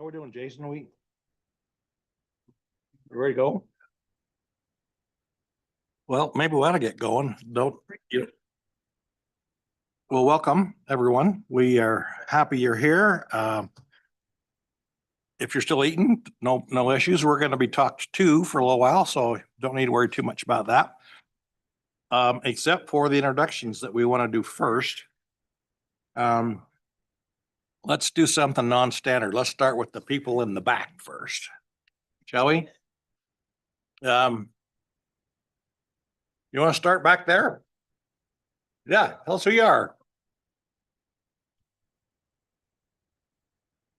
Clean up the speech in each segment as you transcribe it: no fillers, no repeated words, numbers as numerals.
How we doing, Jason? We ready to go? Well, maybe we ought to get going. Don't you? Well, welcome, everyone. We are happy you're here. If you're still eating, no issues. We're going to be talked to for a little while, so don't need to worry too much about that. Except for the introductions that we want to do first. Let's do something non-standard. Let's start with the people in the back first, shall we? You want to start back there? Yeah, tell us who you are.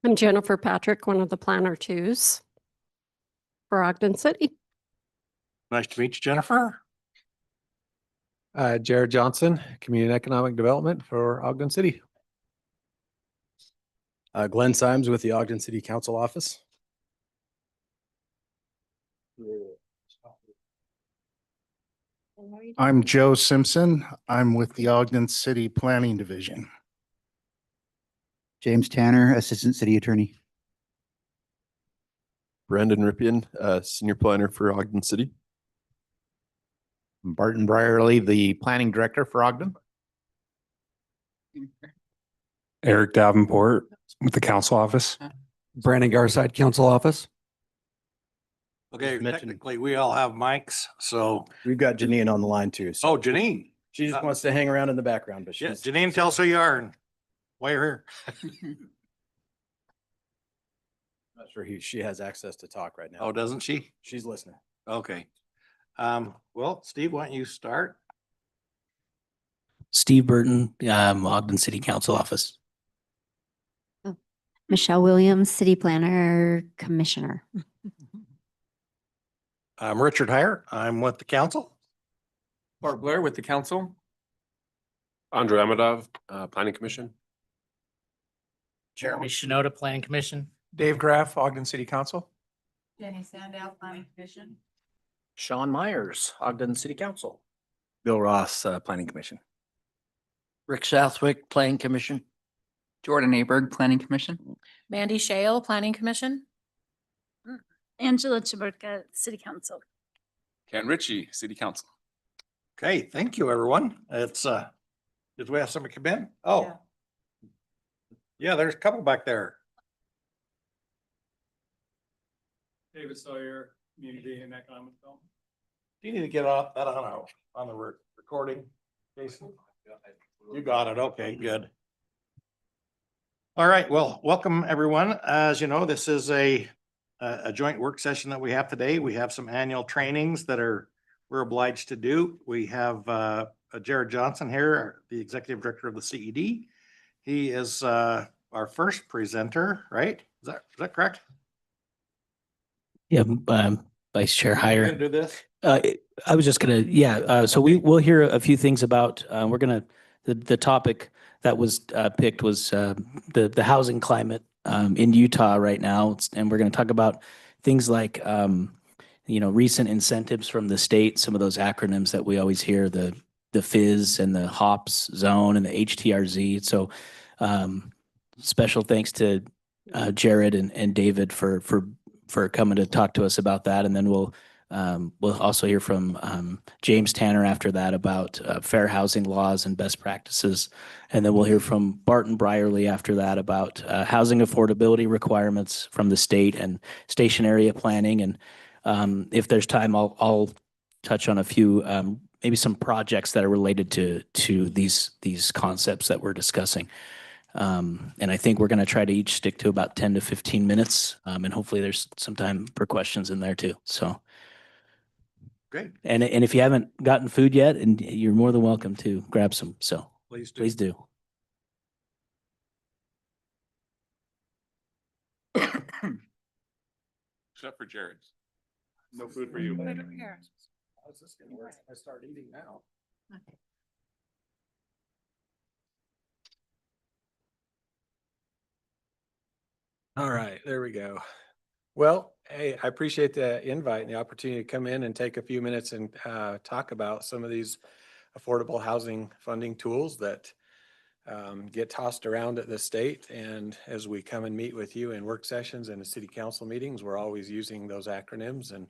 I'm Jennifer Patrick, one of the planner twos for Ogden City. Nice to meet you, Jennifer. Jared Johnson, Community and Economic Development for Ogden City. Glenn Symes with the Ogden City Council Office. I'm Joe Simpson. I'm with the Ogden City Planning Division. James Tanner, Assistant City Attorney. Brandon Ripien, Senior Planner for Ogden City. Barton Brierly, the Planning Director for Ogden. Eric Davenport with the council office. Brandon Garside, council office. Okay, Mentioned- technically, we all have mics, so, We've got Janine on the line too. So oh, Janine. she just wants to hang around in the background, but Yeah, she's. Janine, tell us who you are and why you're here. Not sure she has access to talk right now. Oh, doesn't she? She's listening. Okay. Well, Steve, why don't you start? Steve Burton, Ogden City Council Office. Michelle Williams, City Planner Commissioner. I'm Richard Heyer. I'm with the council. Bart Blair with the council. Andrew Amadov, Planning Commission. Jeremy Shinoda, Planning Commission. Dave Graff, Ogden City Council. Jenny Sandow, Planning Commission. Sean Myers, Ogden City Council. Bill Ross, Planning Commission. Rick Southwick, Planning Commission. Jordan Aberg, Planning Commission. Mandy Shale, Planning Commission. Angela Chaburka, City Council. Ken Ritchie, City Council. Okay, thank you, everyone. It's, did we have somebody come in? Oh. Yeah. Yeah, there's a couple back there. David Sawyer, Community and Economic Development. Do you need to get off that on the recording, Jason? You got it. Okay, good. All right, well, welcome everyone. As you know, this is a joint work session that we have today. We have some annual trainings that we're obliged to do. We have Jared Johnson here, the Executive Director of the CED. He is our first presenter, right? Is that correct? Yeah, Vice Chair You're gonna Heyer. do this? I was just gonna, so we'll hear a few things about, the topic that was picked was the housing climate in Utah right now. And we're gonna talk about things like, recent incentives from the state, some of those acronyms that we always hear, the FIZ and the HOPS zone and the HTRZ. So special thanks to Jared and David for coming to talk to us about that. And then we'll also hear from James Tanner after that about fair housing laws and best practices. And then we'll hear from Barton Brierly after that about housing affordability requirements from the state and station area planning. And if there's time, I'll touch on a few, maybe some projects that are related to these concepts that we're discussing. And I think we're going to try to each stick to about 10 to 15 minutes. And hopefully there's some time for questions in there too. So. Great. And if you haven't gotten food yet, and you're more than welcome to grab some. So Please do. please do. Except for Jared's. No food for you. How's this gonna work? I start eating now. All right, there we go. Well, hey, I appreciate the invite and the opportunity to come in and take a few minutes and talk about some of these affordable housing funding tools that get tossed around at the state. And as we come and meet with you in work sessions and the city council meetings, we're always using those acronyms, and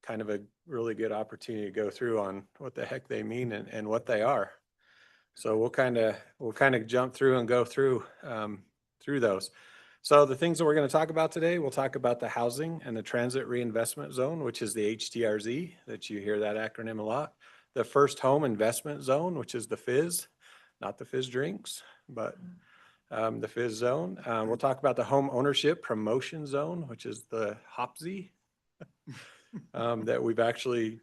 kind of a really good opportunity to go through on what the heck they mean and what they are. So we'll kind of jump through and go through those. So the things that we're going to talk about today, we'll talk about the housing and the transit reinvestment zone, which is the HTRZ, that you hear that acronym a lot. The first home investment zone, which is the FIZ, not the fizz drinks, but the FIZ zone. We'll talk about the home ownership promotion zone, which is the HOPZ, that we've actually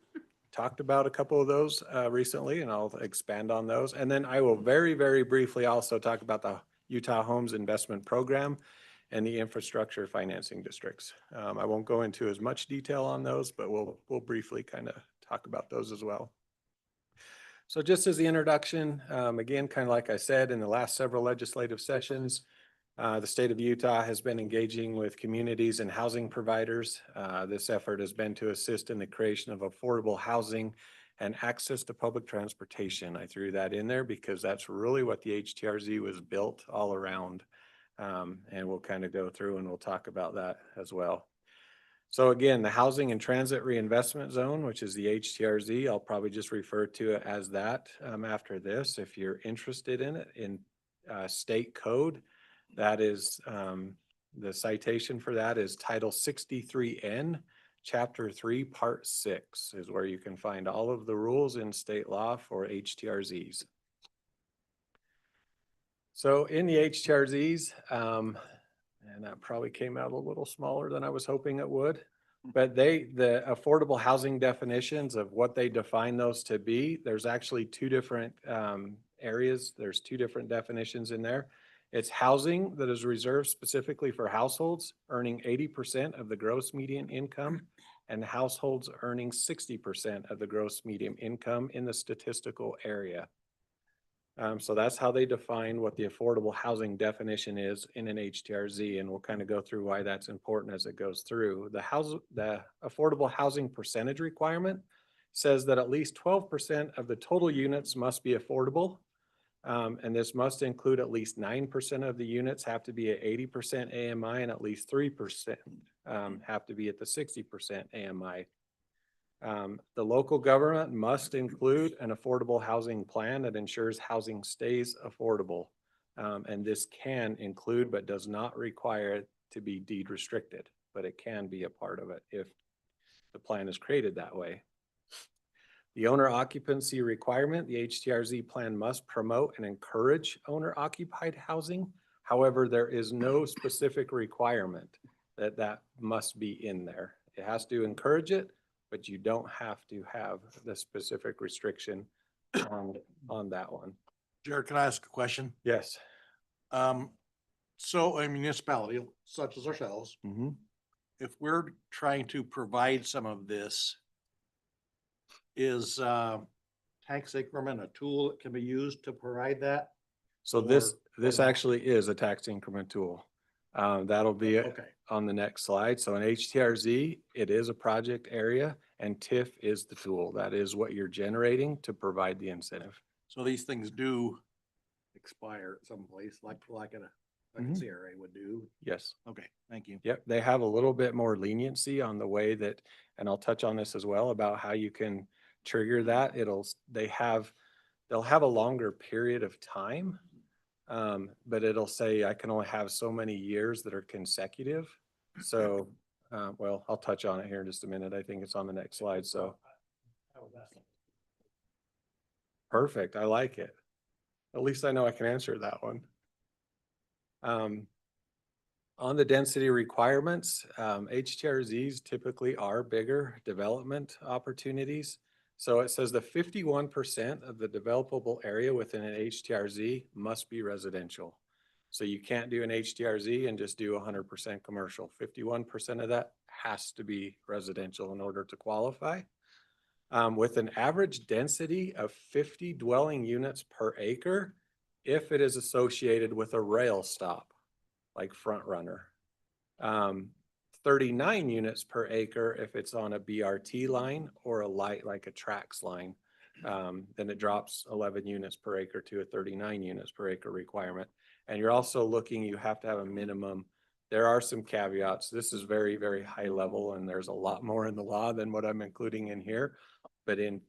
talked about a couple of those recently, and I'll expand on those. And then I will very, very briefly also talk about the Utah Homes Investment Program and the infrastructure financing districts. I won't go into as much detail on those, but we'll briefly kind of talk about those as well. So just as the introduction, again, kind of like I said, in the last several legislative sessions, the state of Utah has been engaging with communities and housing providers. This effort has been to assist in the creation of affordable housing and access to public transportation. I threw that in there because that's really what the HTRZ was built all around. And we'll kind of go through and we'll talk about that as well. So again, the Housing and Transit Reinvestment Zone, which is the HTRZ, I'll probably just refer to it as that after this. If you're interested in it in state code, that is the citation for that is Title 63N, Chapter 3, Part 6 is where you can find all of the rules in state law for HTRZs. So in the HTRZs, and that probably came out a little smaller than I was hoping it would, but the affordable housing definitions of what they define those to be, there's actually two different areas. There's two different definitions in there. It's housing that is reserved specifically for households earning 80% of the gross median income and households earning 60% of the gross median income in the statistical area. So that's how they define what the affordable housing definition is in an HTRZ, and we'll kind of go through why that's important as it goes through. The affordable housing percentage requirement says that at least 12% of the total units must be affordable. And this must include at least 9% of the units have to be at 80% AMI and at least 3% have to be at the 60% AMI. The local government must include an affordable housing plan that ensures housing stays affordable. And this can include, but does not require it to be deed restricted, but it can be a part of it if the plan is created that way. The owner occupancy requirement, the HTRZ plan must promote and encourage owner occupied housing. However, there is no specific requirement that must be in there. It has to encourage it, but you don't have to have the specific restriction on that one. Jared, can I ask a question? Yes. So a municipality such as ourselves, if we're trying to provide some of this, is tax increment a tool that can be used to provide that? So this actually is a tax increment tool. That'll be on the next slide. So in HTRZ, it is a project area and TIF is the tool. That is what you're generating to provide the incentive. So these things do expire someplace like a CRA would do? Yes. Okay, thank you. Yep, they have a little bit more leniency on the way that, and I'll touch on this as well about how you can trigger that. They'll have a longer period of time, but it'll say I can only have so many years that are consecutive. So, well, I'll touch on it here in just a minute. I think it's on the next slide. So perfect. I like it. At least I know I can answer that one. On the density requirements, HTRZs typically are bigger development opportunities. So it says the 51% of the developable area within an HTRZ must be residential. So you can't do an HTRZ and just do 100% commercial. 51% of that has to be residential in order to qualify. With an average density of 50 dwelling units per acre, if it is associated with a rail stop, like Front Runner. 39 units per acre if it's on a BRT line or a light like a TRAX line. then it drops 11 units per acre to a 39 units per acre requirement. And you're also looking, you have to have a minimum. There are some caveats. This is very, very high level, and there's a lot more in the law than what I'm including in here. But in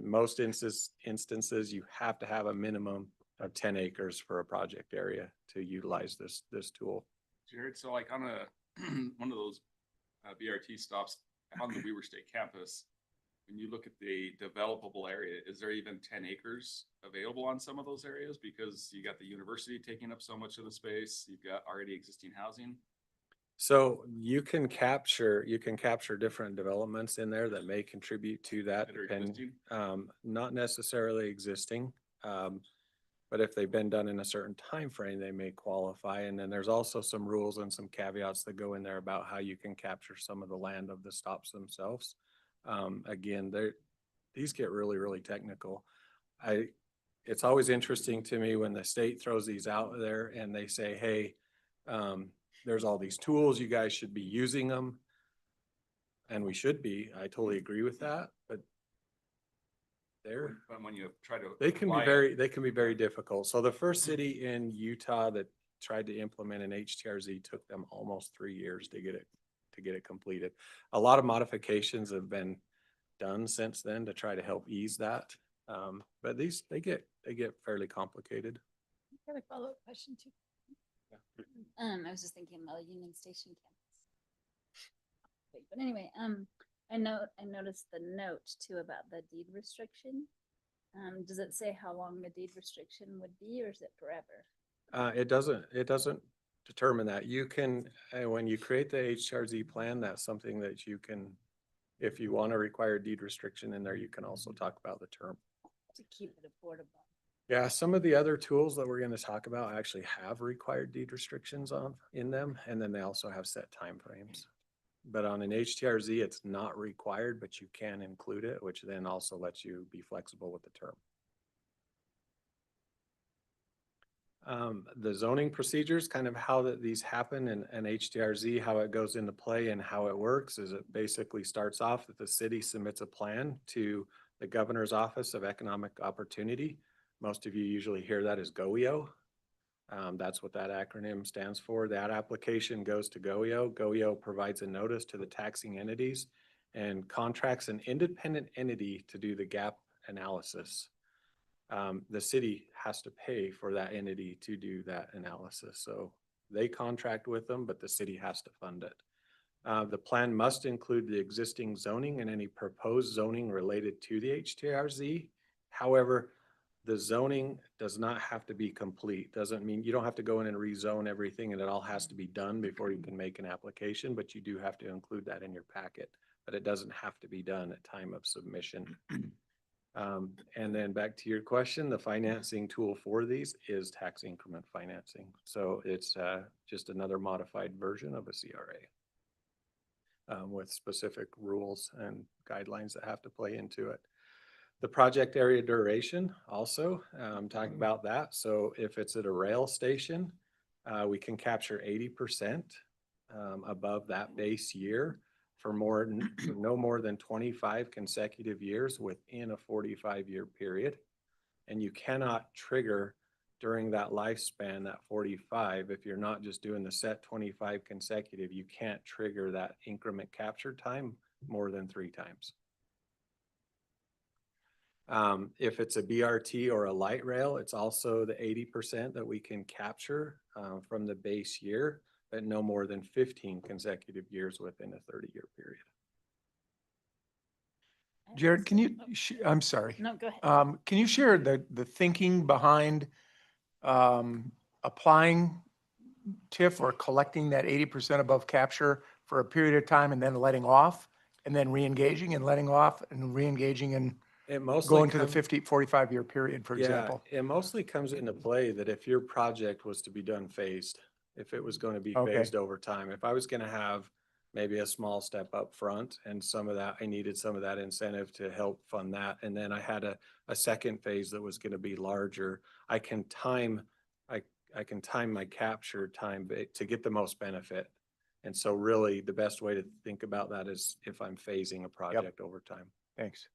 most instances, you have to have a minimum of 10 acres for a project area to utilize this tool. Jared, so like on a, one of those BRT stops on the Weaver State campus, when you look at the developable area, is there even 10 acres available on some of those areas? Because you got the university taking up so much of the space, you've got already existing housing. So you can capture different developments in there that may contribute to that. That are existing? Not necessarily existing. But if they've been done in a certain time frame, they may qualify. And then there's also some rules and some caveats that go in there about how you can capture some of the land of the stops themselves. Again, these get really, really technical. It's always interesting to me when the state throws these out there and they say, hey, there's all these tools, you guys should be using them. And we should be. I totally agree with that, but But when you try to. they can apply be very difficult. So the first city in Utah that tried to implement an HTRZ took them almost 3 years to get it completed. A lot of modifications have been done since then to try to help ease that. But they get fairly complicated. I got a follow-up question too. I was just thinking about Union Station campus. But anyway, I noticed the note too about the deed restriction. Does it say how long the deed restriction would be, or is it forever? It doesn't determine that. You can, when you create the HRZ plan, that's something that you can, if you want to require deed restriction in there, you can also talk about the term. To keep it affordable. Yeah, some of the other tools that we're going to talk about actually have required deed restrictions in them, and then they also have set timeframes. But on an HTRZ, it's not required, but you can include it, which then also lets you be flexible with the term. The zoning procedures, kind of how these happen in an HTRZ, how it goes into play and how it works is it basically starts off that the city submits a plan to the Governor's Office of Economic Opportunity. Most of you usually hear that as GOEO. That's what that acronym stands for. That application goes to GOEO. GOEO provides a notice to the taxing entities and contracts an independent entity to do the gap analysis. The city has to pay for that entity to do that analysis. So they contract with them, but the city has to fund it. The plan must include the existing zoning and any proposed zoning related to the HTRZ. However, the zoning does not have to be complete. Doesn't mean you don't have to go in and rezone everything and it all has to be done before you can make an application, but you do have to include that in your packet. But it doesn't have to be done at time of submission. And then back to your question, the financing tool for these is tax increment financing. So it's just another modified version of a CRA with specific rules and guidelines that have to play into it. The project area duration also, talking about that. So if it's at a rail station, we can capture 80% above that base year for no more than 25 consecutive years within a 45-year period. And you cannot trigger during that lifespan, that 45, if you're not just doing the set 25 consecutive, you can't trigger that increment capture time more than 3 times. If it's a BRT or a light rail, it's also the 80% that we can capture from the base year, but no more than 15 consecutive years within a 30-year period. Jared, can you, I'm sorry. No, go ahead. Can you share the thinking behind applying TIF or collecting that 80% above capture for a period of time and then letting off and then re-engaging and letting off and re-engaging and going to the 45-year period, for example? It mostly comes into play that if your project was to be done phased, if it was going to be phased over time, if I was going to have maybe a small step up front and some of that, I needed some of that incentive to help fund that. And then I had a second phase that was going to be larger. I can time my capture time to get the most benefit. And so really the best way to think about that is if I'm phasing a project over time. Thanks.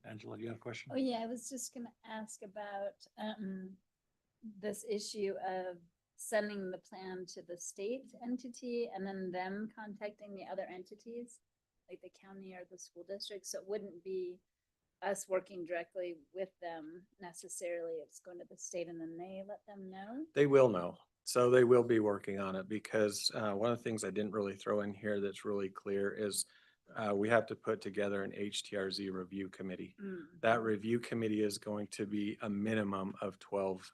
Angela, you got a question? Oh, yeah, I was just gonna ask about, this issue of sending the plan to the state entity and then them contacting the other entities, like the county or the school district, so it wouldn't be us working directly with them necessarily, it's going to the state and then they let them know? They will know. So they will be working on it because one of the things I didn't really throw in here that's really clear is we have to put together an HTRZ review committee. That review committee is going to be a minimum of 12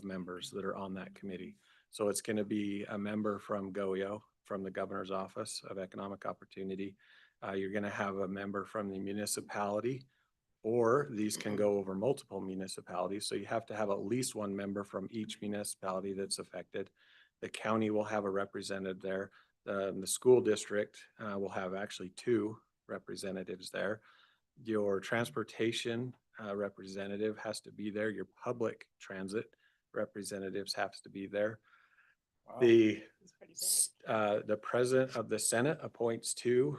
members that are on that committee. So it's going to be a member from GOEO, from the Governor's Office of Economic Opportunity. You're going to have a member from the municipality, or these can go over multiple municipalities. So you have to have at least one member from each municipality that's affected. The county will have a representative there. The school district will have actually 2 representatives there. Your transportation representative has to be there. Your public transit representatives have to be there. The president of the Senate appoints 2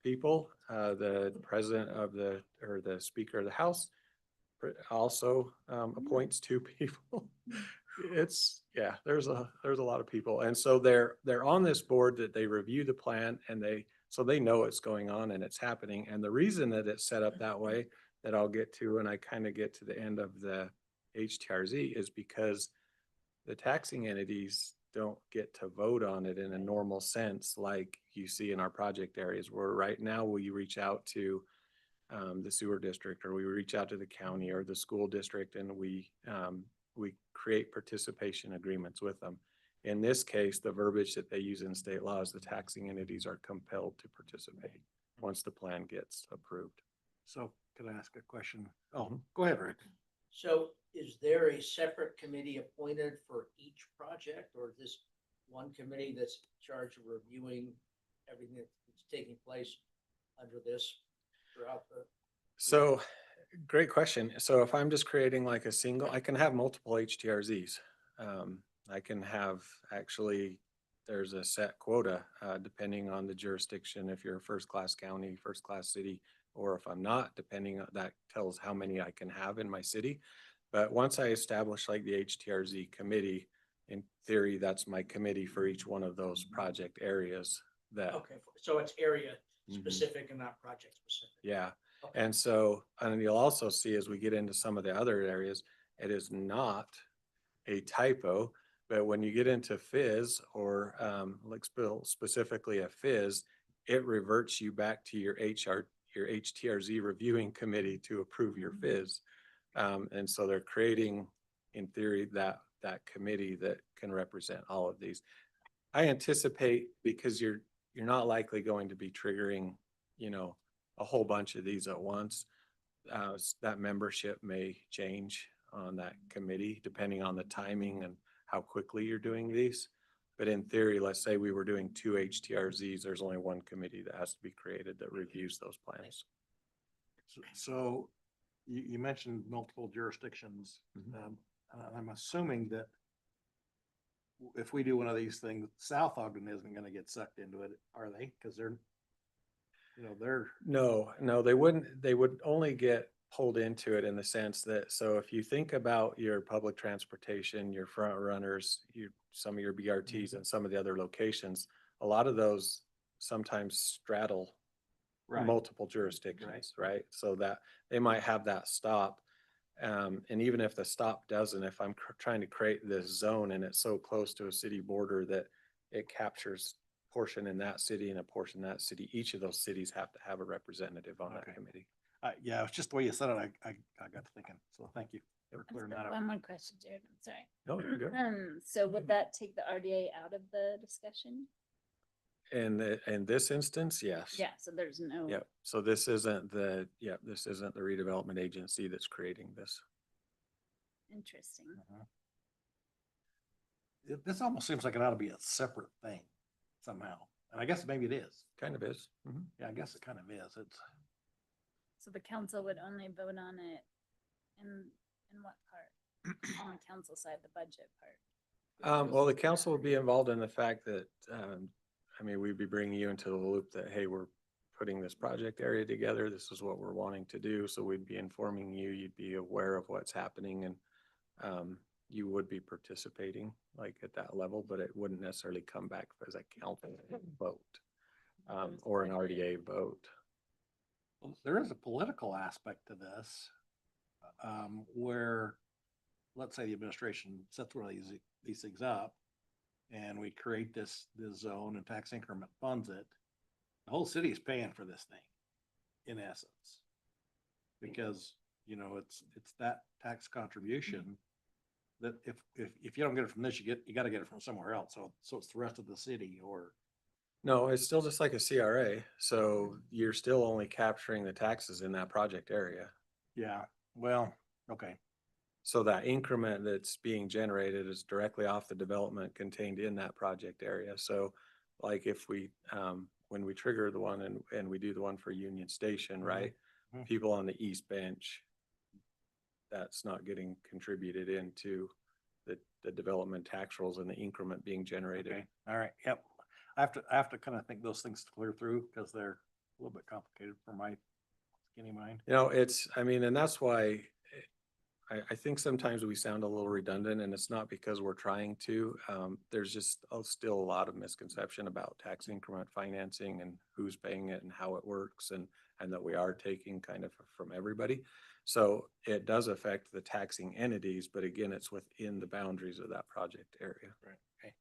people. The president of the Speaker of the House also appoints 2 people. Yeah, there's a lot of people. And so they're on this board that they review the plan and so they know it's going on and it's happening. And the reason that it's set up that way that I'll get to, and I kind of get to the end of the HTRZ, is because the taxing entities don't get to vote on it in a normal sense like you see in our project areas, where right now we reach out to the sewer district, or we reach out to the county or the school district, and we create participation agreements with them. In this case, the verbiage that they use in state law is the taxing entities are compelled to participate once the plan gets approved. So could I ask a question? Oh, go ahead, Rick. So is there a separate committee appointed for each project, or is this one committee that's in charge of reviewing everything that's taking place under this throughout the? So great question. So if I'm just creating like a single, I can have multiple HTRZs. I can have actually, there's a set quota depending on the jurisdiction. If you're a first class county, first class city, or if I'm not, depending on that tells how many I can have in my city. But once I establish like the HTRZ committee, in theory, that's my committee for each one of those project areas that. Okay, so it's area specific and not project specific. Yeah. Okay. And so, and you'll also see as we get into some of the other areas, it is not a typo, but when you get into fizz or like specifically a fizz, it reverts you back to your HTRZ reviewing committee to approve your fizz. And so they're creating, in theory, that committee that can represent all of these. I anticipate, because you're not likely going to be triggering, a whole bunch of these at once. That membership may change on that committee depending on the timing and how quickly you're doing these. But in theory, let's say we were doing 2 HTRZs, there's only one committee that has to be created that reviews those plans. So you mentioned multiple jurisdictions. I'm assuming that if we do one of these things, South Ogden isn't going to get sucked into it, are they? Because they're. No, they wouldn't. They would only get pulled into it in the sense that, so if you think about your public transportation, your front runners, some of your BRTs and some of the other locations, a lot of those sometimes straddle multiple jurisdictions, right? So that they might have that stop. And even if the stop doesn't, if I'm trying to create this zone and it's so close to a city border that it captures portion in that city and a portion in that city, each of those cities have to have a representative on that committee. Yeah, it's just the way you said it. I got to thinking. So thank you for clearing that up. One more question, Jared, I'm sorry. No, you're good. So would that take the RDA out of the discussion? In this instance, yes. Yeah, so there's no. Yep. So this isn't the redevelopment agency that's creating this. Interesting. This almost seems like it ought to be a separate thing somehow. And I guess maybe it is. Kind of is. Yeah, I guess it kind of is. So the council would only vote on it in what part? On the council side, the budget part? Well, the council would be involved in the fact that, we'd be bringing you into the loop that, hey, we're putting this project area together. This is what we're wanting to do. So we'd be informing you, you'd be aware of what's happening, and you would be participating like at that level, but it wouldn't necessarily come back as a council vote or an RDA vote. Well, there is a political aspect to this, where, let's say the administration sets one of these things up, and we create this zone and tax increment funds it. The whole city is paying for this thing, in essence, because it's that tax contribution that if you don't get it from this, you got to get it from somewhere else. So it's the rest of the city, or No, it's still just like a CRA. So you're still only capturing the taxes in that project area. yeah. Well, okay. So that increment that's being generated is directly off the development contained in that project area. So like if we, when we trigger the one and we do the one for Union Station, right? Mhm. People on the east bench, that's not getting contributed into the development tax rolls and the increment being generated. Okay. All right. Yep. I have to kind of think those things clear through because they're a little bit complicated for my skinny mind. I mean, and that's why I think sometimes we sound a little redundant, and it's not because we're trying to. There's just still a lot of misconception about tax increment financing and who's paying it and how it works, and that we are taking kind of from everybody. So it does affect the taxing entities, but again, it's within the boundaries of that project area. Right. Okay.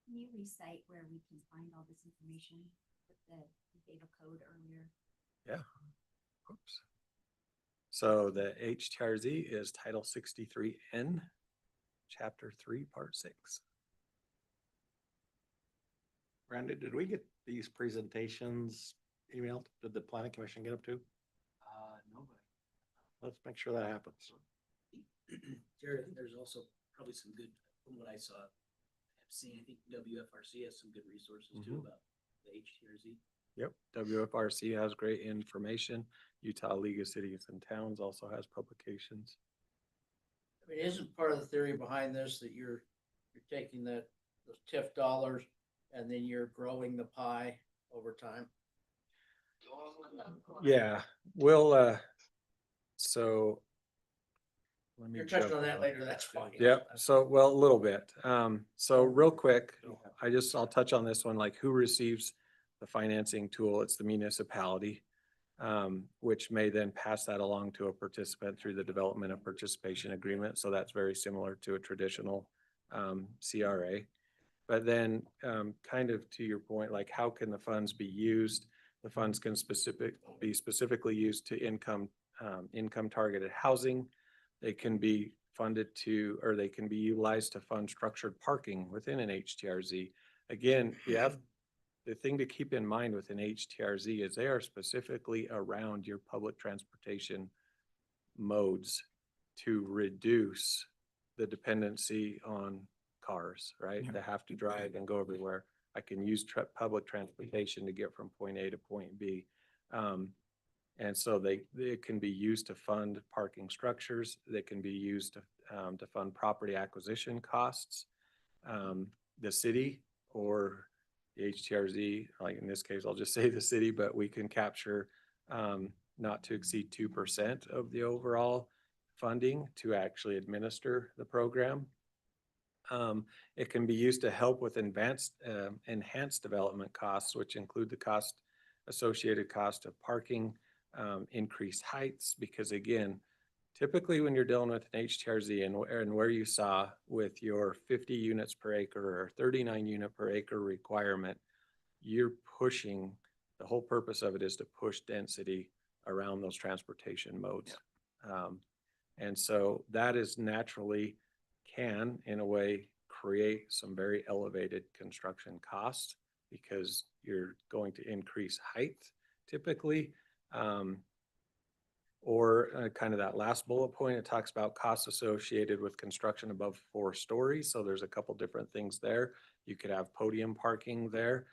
Can you recite where we can find all this information? You gave a code earlier. Yeah. Oops. So the HTRZ is Title 63N, Chapter 3, Part 6. Brandon, did we get these presentations emailed? Did the planning commission get them too? No, Let's make sure that happens. Jared, there's also probably some good, from what I saw, I've seen, I think WFRC has some good resources too Mhm. about the HTRZ. Yep, WFRC has great information. Utah League of Cities and Towns also has publications. I mean, isn't part of the theory behind this that you're taking those TIF dollars and then you're growing the pie over time? Yeah, we'll, so. Let me You're touching jump on that down. later, that's fine. Yep, so, well, a little bit. So real quick, I'll touch on this one, like who receives the financing tool? It's the municipality, which may then pass that along to a participant through the development of participation agreement. So that's very similar to a traditional CRA. But then kind of to your point, like how can the funds be used? The funds can be specifically used to income targeted housing. They can be funded to, or they can be utilized to fund structured parking within an HTRZ. Again, the thing to keep in mind with an HTRZ is they are specifically around your public transportation modes to reduce the dependency on cars, right? They have to drive and go everywhere. I can use public transportation to get from point A to point B. And so they can be used to fund parking structures. They can be used to fund property acquisition costs. The city or the HTRZ, like in this case, I'll just say the city, but we can capture not to exceed 2% of the overall funding to actually administer the program. It can be used to help with enhanced development costs, which include the associated cost of parking, increased heights, because again, typically when you're dealing with an HTRZ and where you saw with your 50 units per acre or 39 unit per acre requirement, you're pushing, the whole purpose of it is to push density around those transportation modes. And so that is naturally can, in a way, create some very elevated construction costs because you're going to increase height typically. Or kind of that last bullet point, it talks about costs associated with construction above 4 stories. So there's a couple different things there. You could have podium parking there.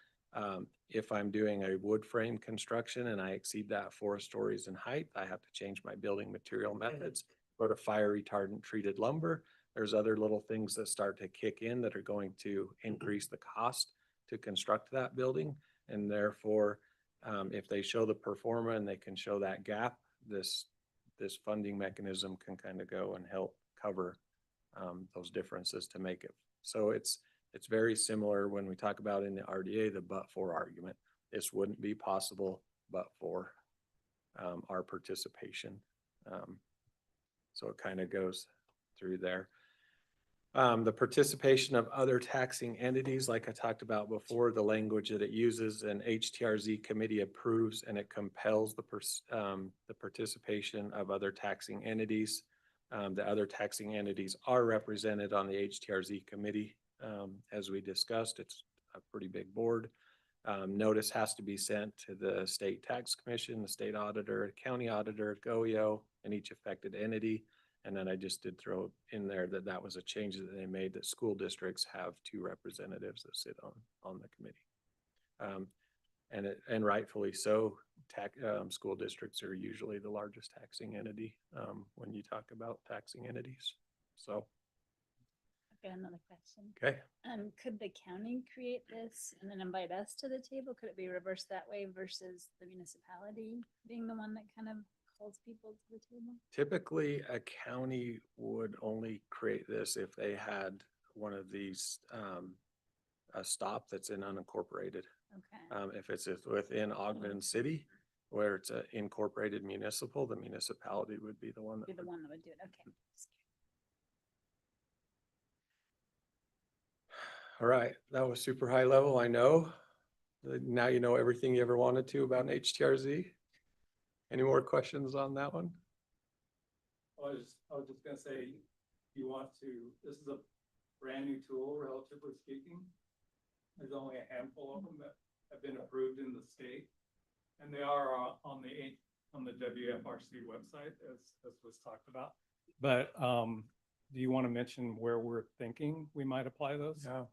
If I'm doing a wood frame construction and I exceed that 4 stories in height, I have to change my building material methods, go to fire retardant treated lumber. There's other little things that start to kick in that are going to increase the cost to construct that building. And therefore, If they show the pro forma and they can show that gap, this funding mechanism can kind of go and help cover those differences to make it. So it's very similar when we talk about in the RDA, the but-for argument. This wouldn't be possible but for our participation. So it kind of goes through there. The participation of other taxing entities, like I talked about before, the language that it uses, an HTRZ committee approves and it compels the participation of other taxing entities. The other taxing entities are represented on the HTRZ committee. As we discussed, it's a pretty big board. Notice has to be sent to the state tax commission, the state auditor, county auditor, GOEO, and each affected entity. And then I just did throw in there that that was a change that they made, that school districts have 2 representatives that sit on the committee. And rightfully so, school districts are usually the largest taxing entity when you talk about taxing entities. So. I've got another question. Okay. Could the county create this and then invite us to the table? Could it be reversed that way versus the municipality being the one that kind of calls people to the table? Typically, a county would only create this if they had one of these, a stop that's in unincorporated. Okay. If it's within Ogden City, where it's an incorporated municipal, the municipality would be the one that Be the would. one that would do it. Okay. All right, that was super high level, I know. Now you know everything you ever wanted to about an HTRZ. Any more questions on that one? I was just gonna say, you want to, this is a brand new tool, relatively speaking. There's only a handful of them that have been approved in the state. And they are on the WFRC website, as was talked about. But do you want to mention where we're thinking we might apply those? Yeah.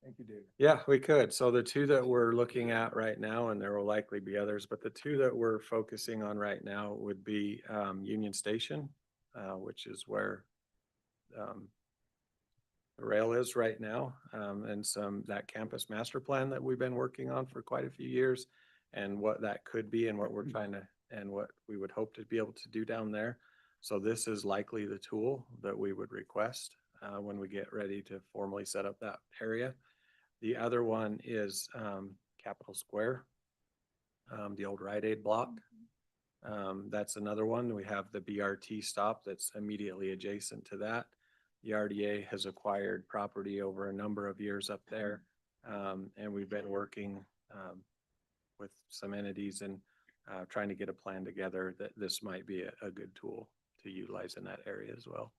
Thank you, David. Yeah, we could. So the 2 that we're looking at right now, and there will likely be others, but the 2 that we're focusing on right now would be Union Station, which is where the rail is right now, and that campus master plan that we've been working on for quite a few years, and what that could be and what we're trying to, and what we would hope to be able to do down there. So this is likely the tool that we would request when we get ready to formally set up that area. The other one is Capitol Square, the old Rite Aid block. That's another one. We have the BRT stop that's immediately adjacent to that. The RDA has acquired property over a number of years up there. And we've been working with some entities and trying to get a plan together that this might be a good tool to utilize in that area as well.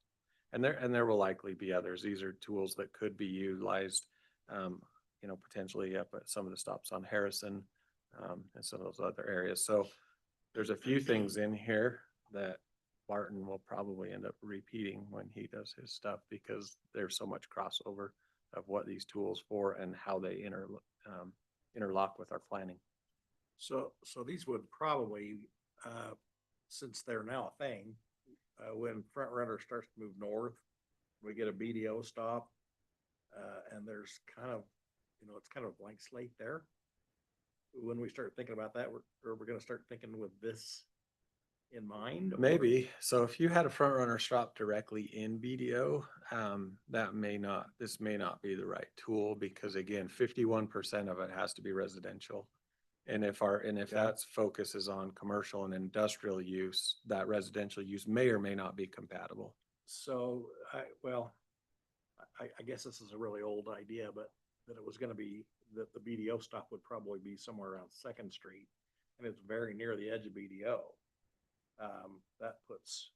And there will likely be others. These are tools that could be utilized, potentially up at some of the stops on Harrison and some of those other areas. So there's a few things in here that Martin will probably end up repeating when he does his stuff, because there's so much crossover of what these tools for and how they interlock with our planning. So these would probably, since they're now a thing, when Front Runner starts to move north, we get a BDO stop, and there's kind of, it's kind of a blank slate there. When we start thinking about that, we're going to start thinking with this in mind? Maybe. So if you had a front runner stop directly in BDO, this may not be the right tool, because again, 51% of it has to be residential. And if that's focus is on commercial and industrial use, that residential use may or may not be compatible. So I guess this is a really old idea, but that it was going to be that the BDO stop would probably be somewhere around 2nd Street, and it's very near the edge of BDO. That puts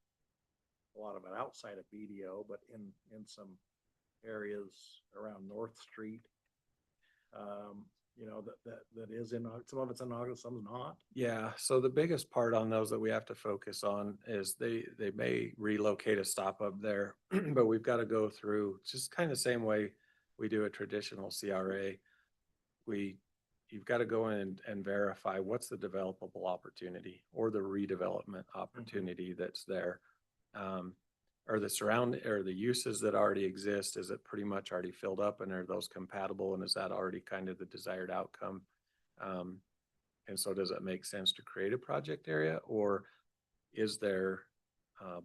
a lot of it outside of BDO, but in some areas around North Street, that is in, some of it's in August, some's not. Yeah. So the biggest part on those that we have to focus on is they may relocate a stop up there, but we've got to go through just kind of the same way we do a traditional CRA. You've got to go in and verify what's the developable opportunity or the redevelopment opportunity that's there. Or the uses that already exist, is it pretty much already filled up, and are those compatible, and is that already kind of the desired outcome? And so does it make sense to create a project area, or is there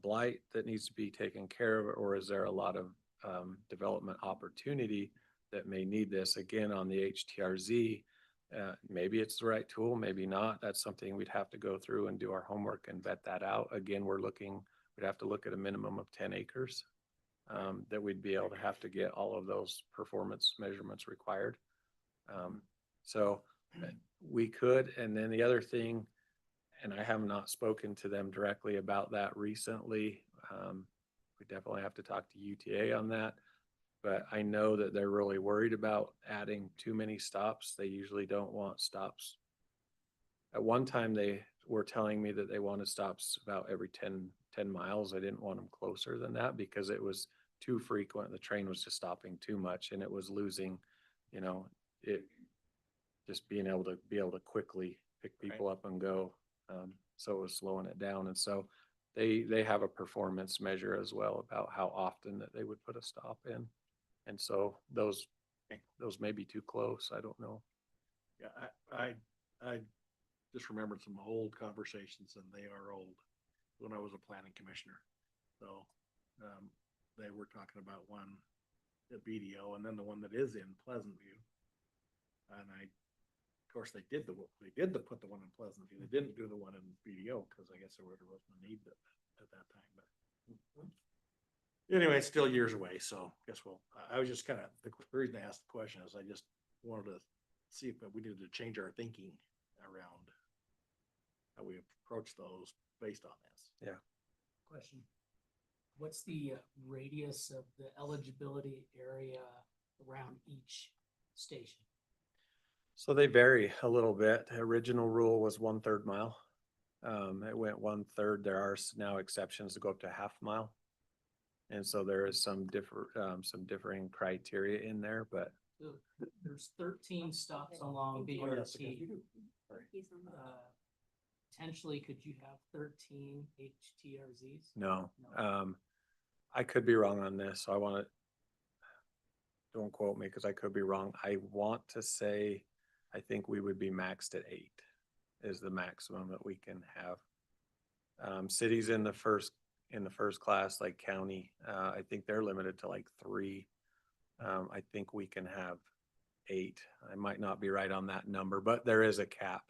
blight that needs to be taken care of, or is there a lot of development opportunity that may need this? Again, on the HTRZ, maybe it's the right tool, maybe not. That's something we'd have to go through and do our homework and vet that out. Again, we'd have to look at a minimum of 10 acres that we'd be able to have to get all of those performance measurements required. So we could, and then the other thing, and I have not spoken to them directly about that recently. We definitely have to talk to UTA on that, but I know that they're really worried about adding too many stops. They usually don't want stops. At one time, they were telling me that they wanted stops about every 10 miles. I didn't want them closer than that because it was too frequent. The train was just stopping too much and it was losing, it just being able to quickly pick people up and go. So it was slowing it down. And so they have a performance measure as well about how often that they would put a stop in. And so those may be too close. I don't know. Yeah, I just remembered some old conversations, and they are old, when I was a planning commissioner. So they were talking about one at BDO and then the one that is in Pleasant View. And of course, they did put the one in Pleasant View. They didn't do the one in BDO because I guess there wasn't a need at that time. But anyway, it's still years away. So I guess I was just the reason I asked the question is I just wanted to see if we needed to change our thinking around how we approach those based on this. Yeah. Question. What's the radius of the eligibility area around each station? So they vary a little bit. The original rule was 1/3 mile. It went 1/3. There are now exceptions to go up to 1/2 mile. And so there is some differing criteria in there, but There's 13 stops along BRT. Potentially, could you have 13 HTRZs? no. I could be wrong on this. So don't quote me because I could be wrong. I want to say, I think we would be maxed at 8 is the maximum that we can have. Cities in the first class, like county, I think they're limited to like 3. I think we can have 8. I might not be right on that number, but there is a cap,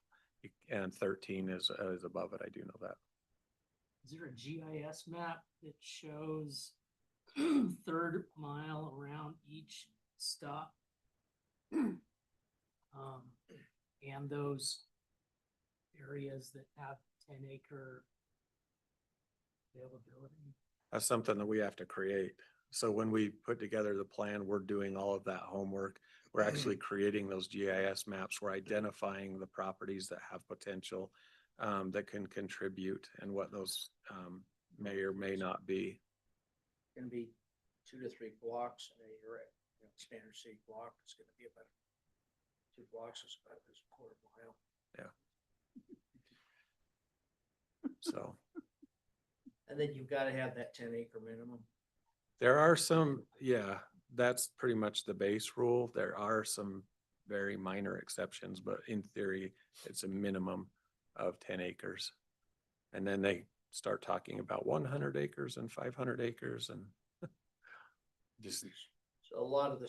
and 13 is above it. I do know that. Is there a GIS map that shows 1/3 mile around each stop? And those areas that have 10-acre availability? That's something that we have to create. So when we put together the plan, we're doing all of that homework. We're actually creating those GIS maps. We're identifying the properties that have potential, that can contribute, and what those may or may not be. Gonna be 2 to 3 blocks in a standard city block. It's gonna be about 2 blocks is about this 1/4 mile. Yeah. So And then you've got to have that 10-acre minimum. there are some, that's pretty much the base rule. There are some very minor exceptions, but in theory, it's a minimum of 10 acres. And then they start talking about 100 acres and 500 acres and just. So a lot of the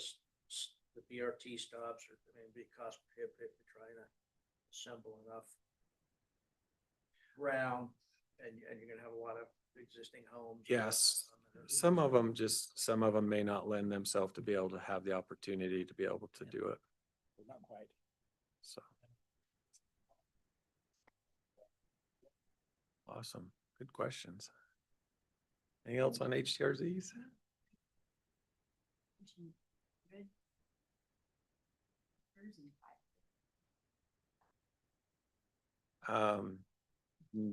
BRT stops are going to be cost prohibitive to try to assemble enough ground, and you're going to have a lot of existing homes. Yes, some of them may not lend themselves to be able to have the opportunity to be able to do it. Not quite. So. Awesome. Good questions. Anything else on HTRZs?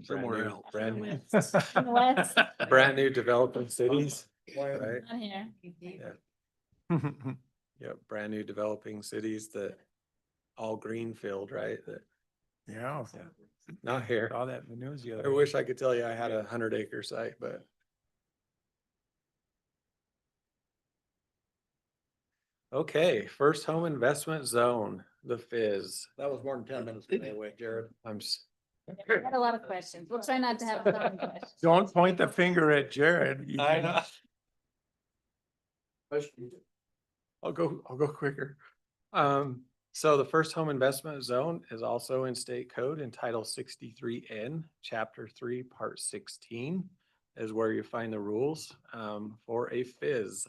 Somewhere else. Brand new developing cities, right? On here. Yeah. Yep, brand new developing cities that all greenfield, right? That, Yeah. not here. Saw that in the news the other I day. wish I could tell you I had a 100-acre site, but. Okay, first home investment zone, the Fizz. That was more than 10 minutes ago, wait, Jared. I had a lot of questions. We'll try not to have so many questions. Don't point the finger at Jared. I know. I'll go quicker. So the first home investment zone is also in state code in Title 63N, Chapter 3, Part 16 is where you find the rules for a Fizz.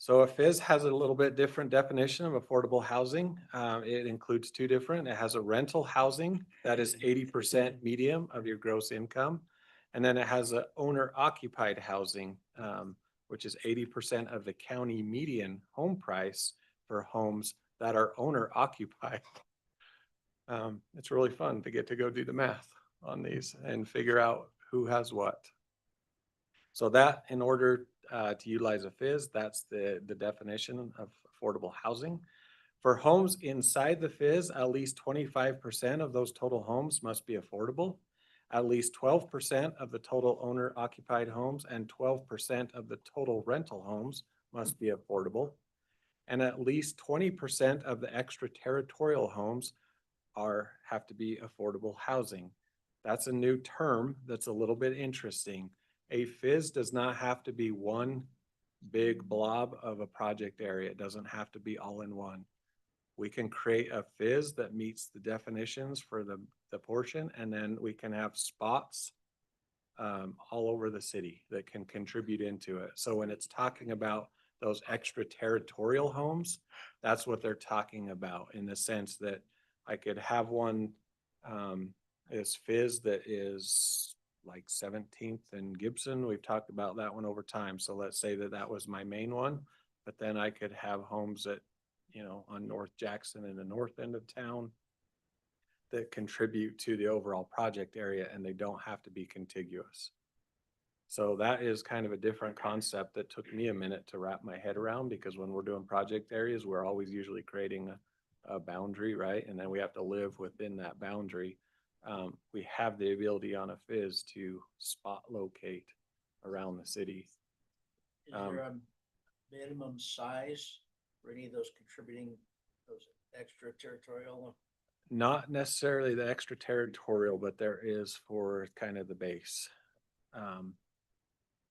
So a Fizz has a little bit different definition of affordable housing. It includes two different. It has a rental housing that is 80% median of your gross income. And then it has a owner occupied housing, which is 80% of the county median home price for homes that are owner occupied. It's really fun to get to go do the math on these and figure out who has what. So that in order to utilize a Fizz, that's the definition of affordable housing. For homes inside the Fizz, at least 25% of those total homes must be affordable. At least 12% of the total owner occupied homes and 12% of the total rental homes must be affordable. And at least 20% of the extraterritorial homes have to be affordable housing. That's a new term that's a little bit interesting. A Fizz does not have to be one big blob of a project area. It doesn't have to be all in one. We can create a Fizz that meets the definitions for the portion, and then we can have spots all over the city that can contribute into it. So when it's talking about those extraterritorial homes, that's what they're talking about, in the sense that I could have one is Fizz that is like 17th and Gibson. We've talked about that one over time. So let's say that that was my main one, but then I could have homes that, you know, on North Jackson in the north end of town that contribute to the overall project area, and they don't have to be contiguous. So that is kind of a different concept that took me a minute to wrap my head around, because when we're doing project areas, we're always usually creating a boundary, right? And then we have to live within that boundary. We have the ability on a Fizz to spot locate around the city. Is there a minimum size for any of those contributing, those extraterritorial? Not necessarily the extraterritorial, but there is for kind of the base.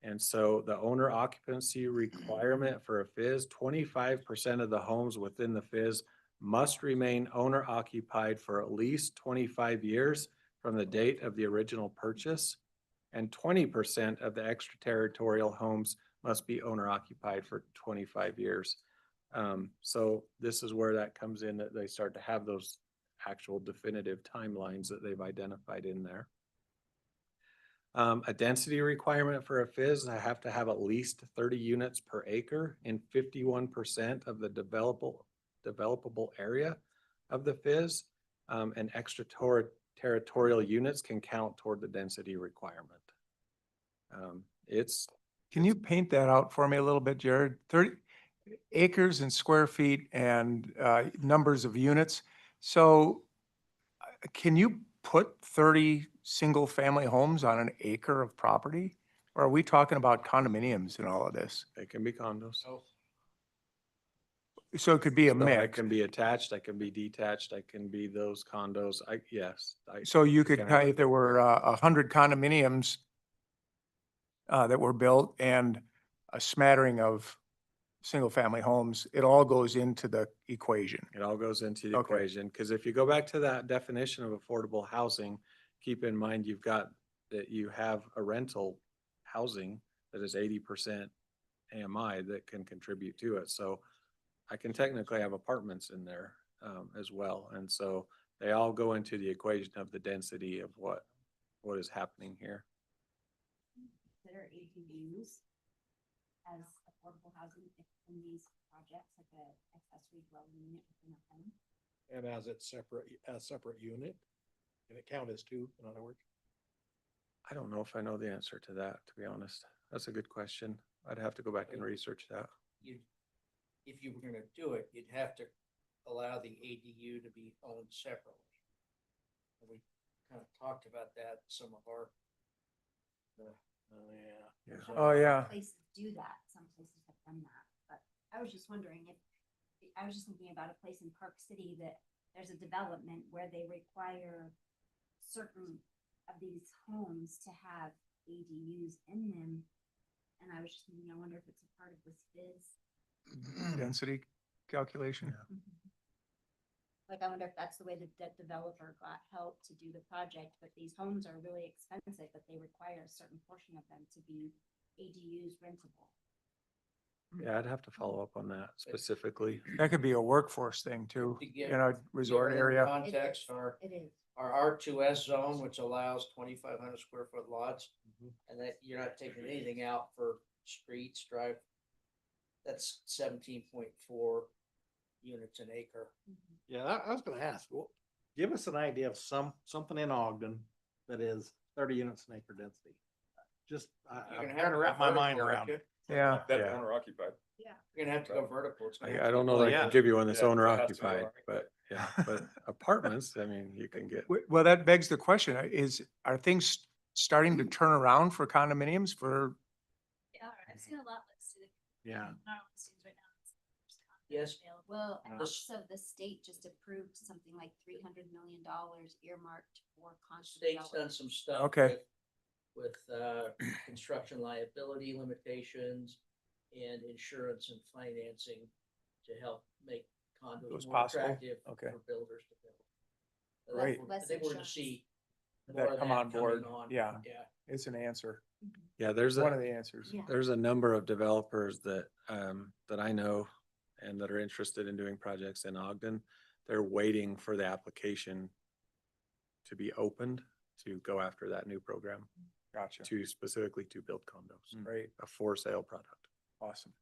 And so the owner occupancy requirement for a Fizz, 25% of the homes within the Fizz must remain owner occupied for at least 25 years from the date of the original purchase. And 20% of the extraterritorial homes must be owner occupied for 25 years. So this is where that comes in, that they start to have those actual definitive timelines that they've identified in there. A density requirement for a Fizz, I have to have at least 30 units per acre in 51% of the developable area of the Fizz. And extraterritorial units can count toward the density requirement. Can you paint that out for me a little bit, Jared? 30 acres and square feet and numbers of units. So can you put 30 single-family homes on an acre of property? Or are we talking about condominiums in all of this? They can be condos. So it could be a So I mix. can be attached, I can be detached, I can be those condos. Yes. So you could, can have- if there were 100 condominiums that were built and a smattering of single-family homes, it all goes into the equation. It all goes into the Okay. equation, because if you go back to that definition of affordable housing, keep in mind you've got that you have a rental housing that is 80% AMI that can contribute to it. So I can technically have apartments in there as well. And so they all go into the equation of the density of what is happening here. Consider ADUs as affordable housing in these projects, like a accessory dwelling unit within a home. And as it's a separate unit, can it count as two, in other words? I don't know if I know the answer to that, to be honest. That's a good question. I'd have to go back and research that. If you were gonna do it, you'd have to allow the ADU to be owned separately. And we kind of talked about that in some of our. Oh, yeah. Places do that, some places have done that, but I was just wondering if, I was just thinking about a place in Park City that there's a development where they require certain of these homes to have ADUs in them. And I was just thinking, I wonder if it's a part of this fizz. Density calculation. Like, I wonder if that's the way the debt developer got help to do the project, but these homes are really expensive, but they require a certain portion of them to be ADUs rentable. Yeah, I'd have to follow up on that specifically. That could be a workforce thing too, To get- in a resort area. Context, our It is. R2S zone, which allows 2,500 square foot lots, and that you're not taking anything out for streets, drive. That's 17.4 units an acre. Yeah, I was gonna ask, well, give us an idea of something in Ogden that is 30 units an acre density. Just, You're I'm gonna have trying to go wrap my mind vertical, around aren't it. Yeah. That's Yeah. owner occupied. Yeah. You're gonna have to go vertical. It's gonna have I to don't be know that I yeah. can give you one that's Yeah, owner it has to be occupied, owner but yeah, but apartments, I mean, you can get. Well, that begs the question, are things starting to turn around for condominiums for, Yeah, I've seen a lot listed. Yeah. Not on listings right now. Yes. Well, and This- also the state just approved something like $300 million earmarked for constant State's done development. some stuff. Okay. With construction liability limitations and insurance and financing to help make condos Those more possible? attractive Okay. for builders to build. So Great. I think we're gonna see more that of come that on board? coming on. Yeah, Yeah. it's an answer. Yeah, there's One of a, the answers. Yeah. there's a number of developers that, that I know and that are interested in doing projects in Ogden. They're waiting for the application to be opened to go after that new program, Gotcha. to specifically to build condos, Great, a for sale product. awesome.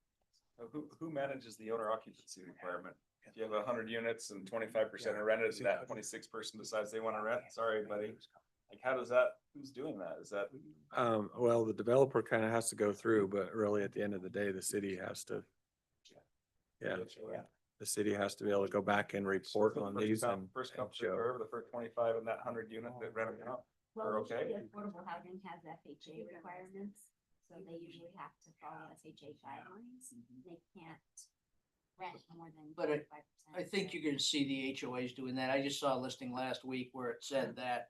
Who manages the owner occupancy requirement? If you have 100 units and 25% are rented, and that 26 person decides they want to rent, sorry, buddy. Like, how does that, who's doing that? Is that? Well, the developer kind of has to go through, but really at the end of the day, the city has to. Yeah, the city has to be able to go back and report on these and First come, first show. served, the first 25 in that 100 unit that rent them out. Well, Or usually okay. affordable housing has FHA requirements, so they usually have to follow FHA guidelines. They can't rent more than But 25%. I think you're gonna see the HOAs doing that. I just saw a listing last week where it said that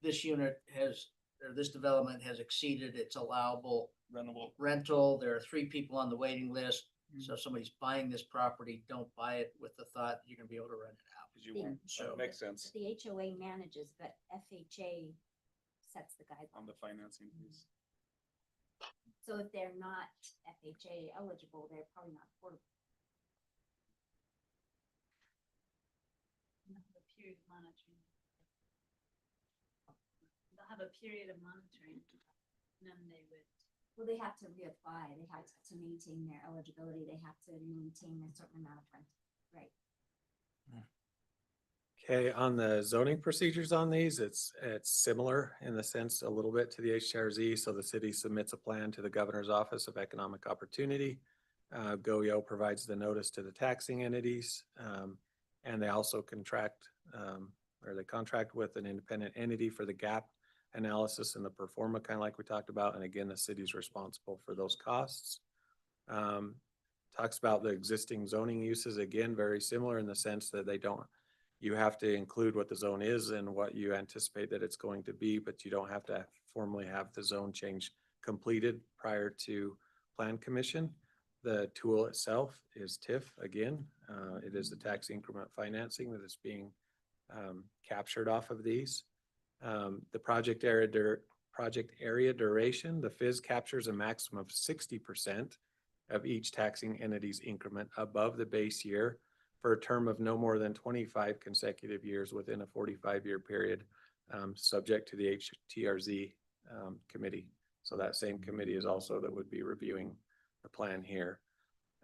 this unit has, or this development has exceeded its allowable Rentable. rental. There are 3 people on the waiting list. So if somebody's buying this property, don't buy it with the thought that you're gonna be able to rent it out. 'Cause you Yeah. won't, So- that makes sense The HOA manages, but FHA sets the on guidelines. the financing piece. So if they're not FHA eligible, they're probably not affordable. They'll have a period of monitoring. They'll have a period of monitoring, and then they would. Well, they have to reapply. They have to maintain their eligibility. They have to maintain a certain amount of rent, right? Okay, on the zoning procedures on these, it's similar in the sense a little bit to the HRZ. So the city submits a plan to the Governor's Office of Economic Opportunity. GOYO provides the notice to the taxing entities. And they also contract with an independent entity for the gap analysis and the pro forma, kind of like we talked about. And again, the city's responsible for those costs. Talks about the existing zoning uses, again, very similar in the sense that you have to include what the zone is and what you anticipate that it's going to be, but you don't have to formally have the zone change completed prior to plan commission. The tool itself is TIF again. It is the tax increment financing that is being captured off of these. The project area duration, the FIZ captures a maximum of 60% of each taxing entity's increment above the base year for a term of no more than 25 consecutive years within a 45-year period, subject to the HTRZ committee. So that same committee is also that would be reviewing the plan here.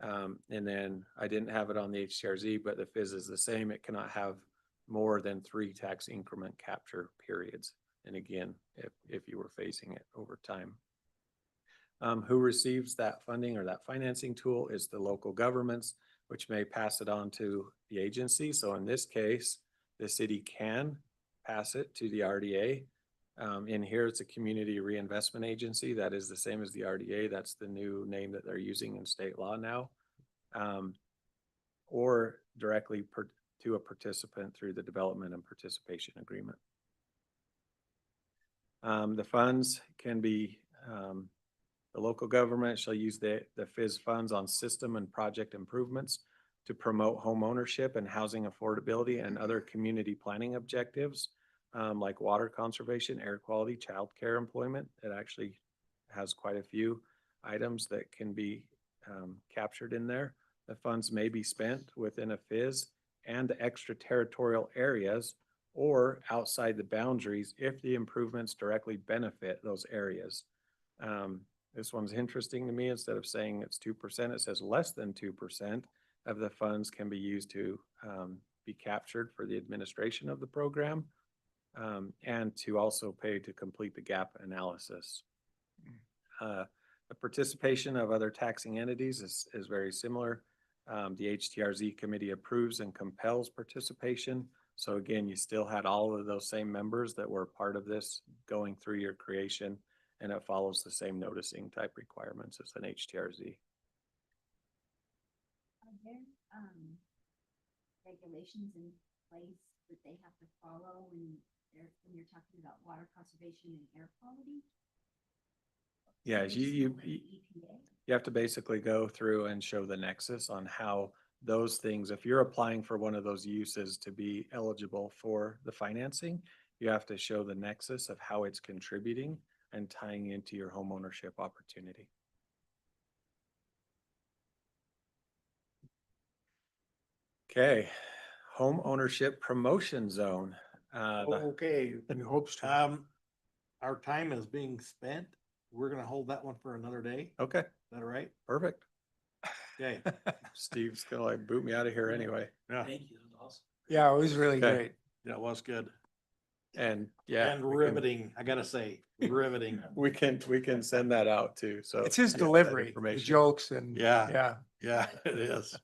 And then I didn't have it on the HTRZ, but the FIZ is the same. It cannot have more than 3 tax increment capture periods. And again, if you were phasing it over time. Who receives that funding or that financing tool is the local governments, which may pass it on to the agency. So in this case, the city can pass it to the RDA. In here, it's a community reinvestment agency. That is the same as the RDA. That's the new name that they're using in state law now. Or directly to a participant through the development and participation agreement. The funds can be, the local government shall use the FIZ funds on system and project improvements to promote home ownership and housing affordability and other community planning objectives, like water conservation, air quality, childcare, employment. It actually has quite a few items that can be captured in there. The funds may be spent within a FIZ and extraterritorial areas or outside the boundaries if the improvements directly benefit those areas. This one's interesting to me. Instead of saying it's 2%, it says less than 2% of the funds can be used to be captured for the administration of the program, and to also pay to complete the gap analysis. The participation of other taxing entities is very similar. The HTRZ committee approves and compels participation. So again, you still had all of those same members that were part of this going through your creation, and it follows the same noticing type requirements as an HTRZ. Are there regulations in place that they have to follow when you're talking about water conservation and air quality? Yeah, Are they similar to you EPA? have to basically go through and show the nexus on how those things, if you're applying for one of those uses to be eligible for the financing, you have to show the nexus of how it's contributing and tying into your home ownership opportunity. Okay, home ownership promotion zone. Okay, In hopes to. our time is being spent. We're gonna hold that one for another day. Is Okay, that all right? perfect. Okay. Steve's gonna like boot me out of here anyway. Yeah, Thank you. That was awesome. Yeah, it was really Okay. great. that was good. And yeah. And we can- riveting, I gotta say, riveting. We can send that out too, so. It's his you have that delivery, the information. jokes and. Yeah. Yeah. Yeah, it is.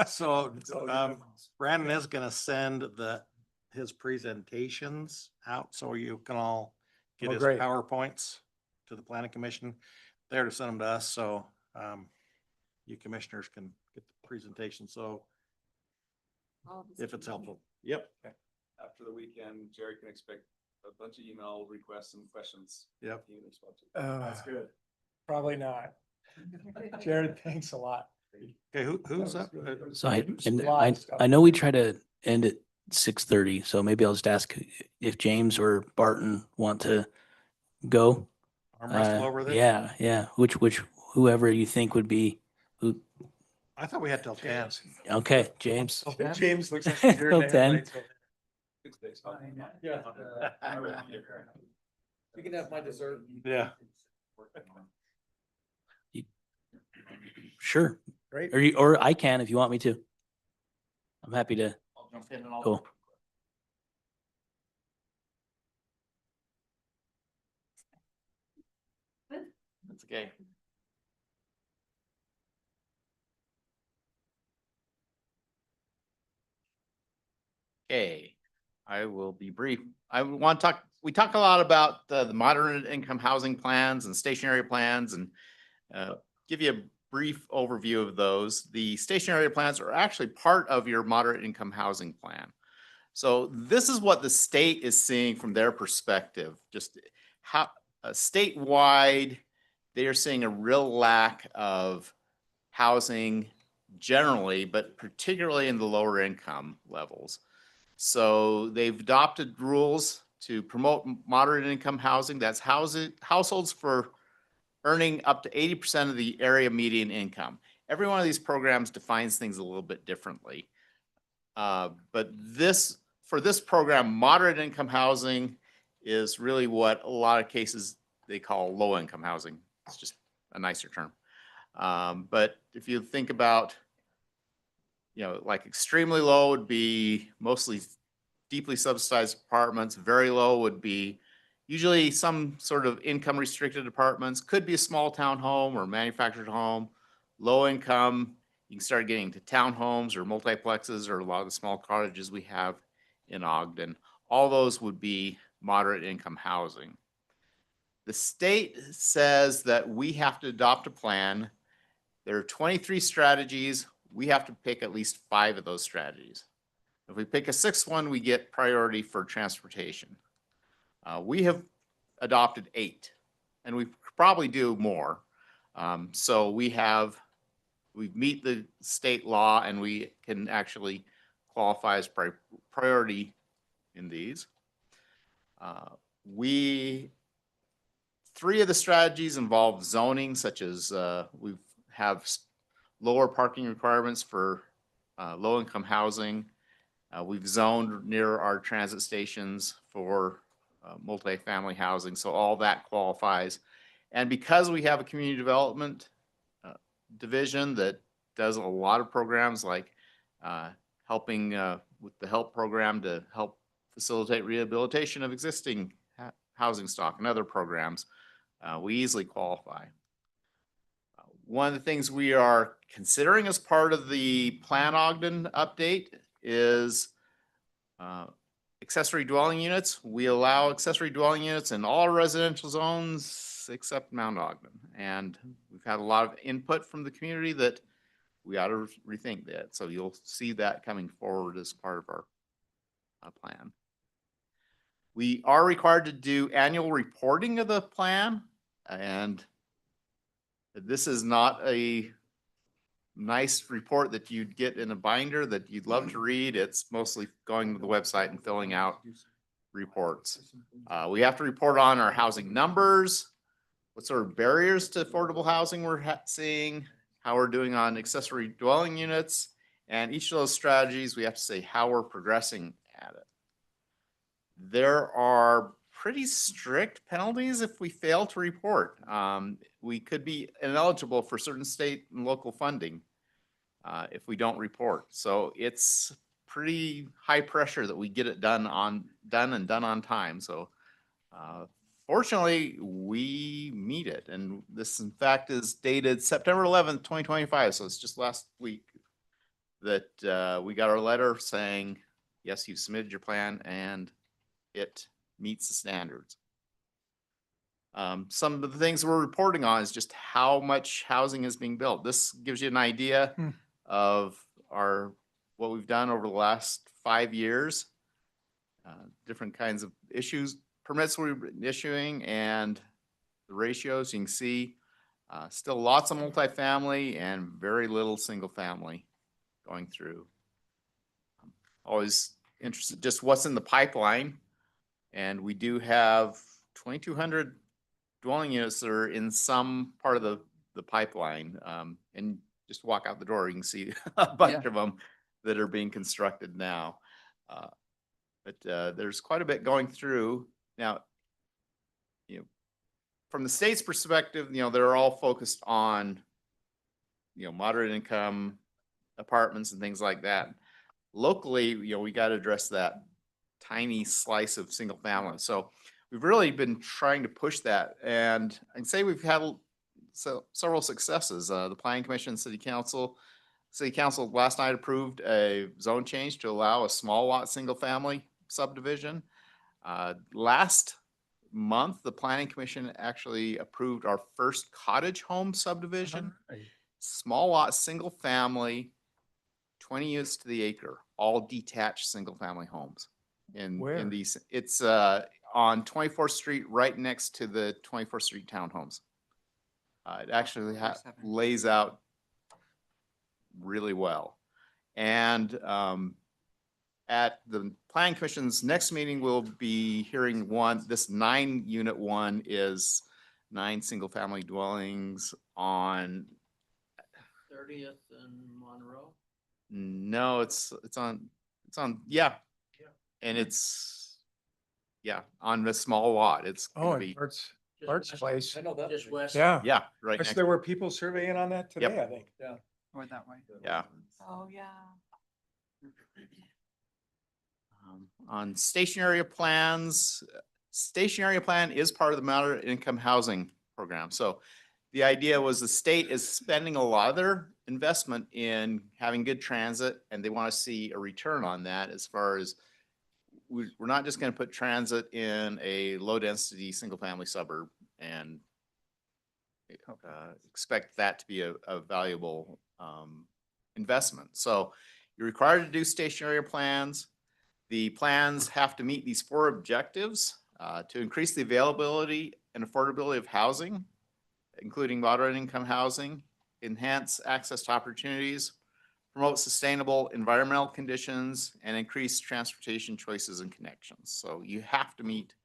So, Brandon is gonna send his presentations out, so you can all get Oh, his great. PowerPoints to the planning commission. There to send them to us, so, you commissioners can get the presentation, so All of this if it's information. helpful. Yep, After the weekend, Jerry can expect a bunch of email requests and questions. yep. He can respond to. That's good. Probably not. Jared, thanks a lot. Okay, who's up? So I, and A lot I, of stuff. I know we try to end at 6:30, so maybe I'll just ask if James or Barton want to go. Arm wrestle over this? Yeah, which, whoever you think would be, who, I thought we had till 10. okay, James. James looks like a deer in the headlights. Yeah. You can have my dessert. Yeah. Sure. Great. Or I can if you want me to. I'm happy to. I'll jump in and I'll. Cool. That's okay. Okay, I will be brief. I want to talk, we talk a lot about the moderate income housing plans and stationary plans and give you a brief overview of those. The stationary plans are actually part of your moderate income housing plan. So this is what the state is seeing from their perspective, just how statewide, they are seeing a real lack of housing generally, but particularly in the lower income levels. So they've adopted rules to promote moderate income housing. That's households for earning up to 80% of the area median income. Every one of these programs defines things a little bit differently. But for this program, moderate income housing is really what a lot of cases they call low income housing. It's just a nicer term. But if you think about, like extremely low would be mostly deeply subsidized apartments. Very low would be usually some sort of income restricted apartments. Could be a small townhome or manufactured home. Low income, you can start getting to townhomes or multiplexes or a lot of the small cottages we have in Ogden. all those would be moderate income housing. The state says that we have to adopt a plan. There are 23 strategies. We have to pick at least 5 of those strategies. If we pick a 6th one, we get priority for transportation. We have adopted 8, and we probably do more. So we meet the state law, and we can actually qualify as priority in these. 3 of the strategies involve zoning, such as we have lower parking requirements for low-income housing. We've zoned near our transit stations for multifamily housing, so all that qualifies. And because we have a community development division that does a lot of programs like helping with the HELP program to help facilitate rehabilitation of existing housing stock and other programs, we easily qualify. One of the things we are considering as part of the Plan Ogden update is accessory dwelling units. We allow accessory dwelling units in all residential zones except Mount Ogden. And we've had a lot of input from the community that we ought to rethink that. So you'll see that coming forward as part of our plan. We are required to do annual reporting of the plan, and this is not a nice report that you'd get in a binder that you'd love to read. It's mostly going to the website and filling out reports. We have to report on our housing numbers, what sort of barriers to affordable housing we're seeing, how we're doing on accessory dwelling units, and each of those strategies, we have to say how we're progressing at it. There are pretty strict penalties if we fail to report. We could be ineligible for certain state and local funding if we don't report. So it's pretty high pressure that we get it done on time. So fortunately, we meet it. And this, in fact, is dated September 11th, 2025. So it's just last week that we got our letter saying, yes, you've submitted your plan and it meets the standards. Some of the things we're reporting on is just how much housing is being built. This gives you an idea of what we've done over the last 5 years, different kinds of permits we've been issuing, and the ratios. You can see still lots of multifamily and very little single family going through. Always interested just what's in the pipeline. And we do have 2,200 dwelling units that are in some part of the pipeline. And just walk out the door, you can see a bunch of them that are being constructed now. But there's quite a bit going through. Now, from the state's perspective, they're all focused on, moderate income apartments and things like that. Locally, we got to address that tiny slice of single family. So we've really been trying to push that, and I'd say we've had several successes. The Planning Commission, City Council last night approved a zone change to allow a small lot single family subdivision. Last month, the Planning Commission actually approved our first cottage home subdivision, small lot single family, 20 units to the acre, all detached single family homes. In these, it's on 24th Street, right next to the 24th Street townhomes. It actually lays out really well. And at the Planning Commission's next meeting, we'll be hearing this 9-unit one is 9 single family dwellings on 30th and Monroe. No, it's on and it's on the small lot. It's gonna be Art's place. I know that. Just west. Yeah. right next. There were people surveying on that today, Yep. I think. Yeah. Or that way. Yeah. Oh, yeah. On stationary plans, stationary plan is part of the moderate income housing program. So the idea was the state is spending a lot of their investment in having good transit, and they want to see a return on that as far as we're not just gonna put transit in a low-density, single-family suburb and expect that to be a valuable investment. So you're required to do station area plans. The plans have to meet these 4 objectives to increase the availability and affordability of housing, including moderate income housing, enhance access to opportunities, promote sustainable environmental conditions, and increase transportation choices and connections. So you have to meet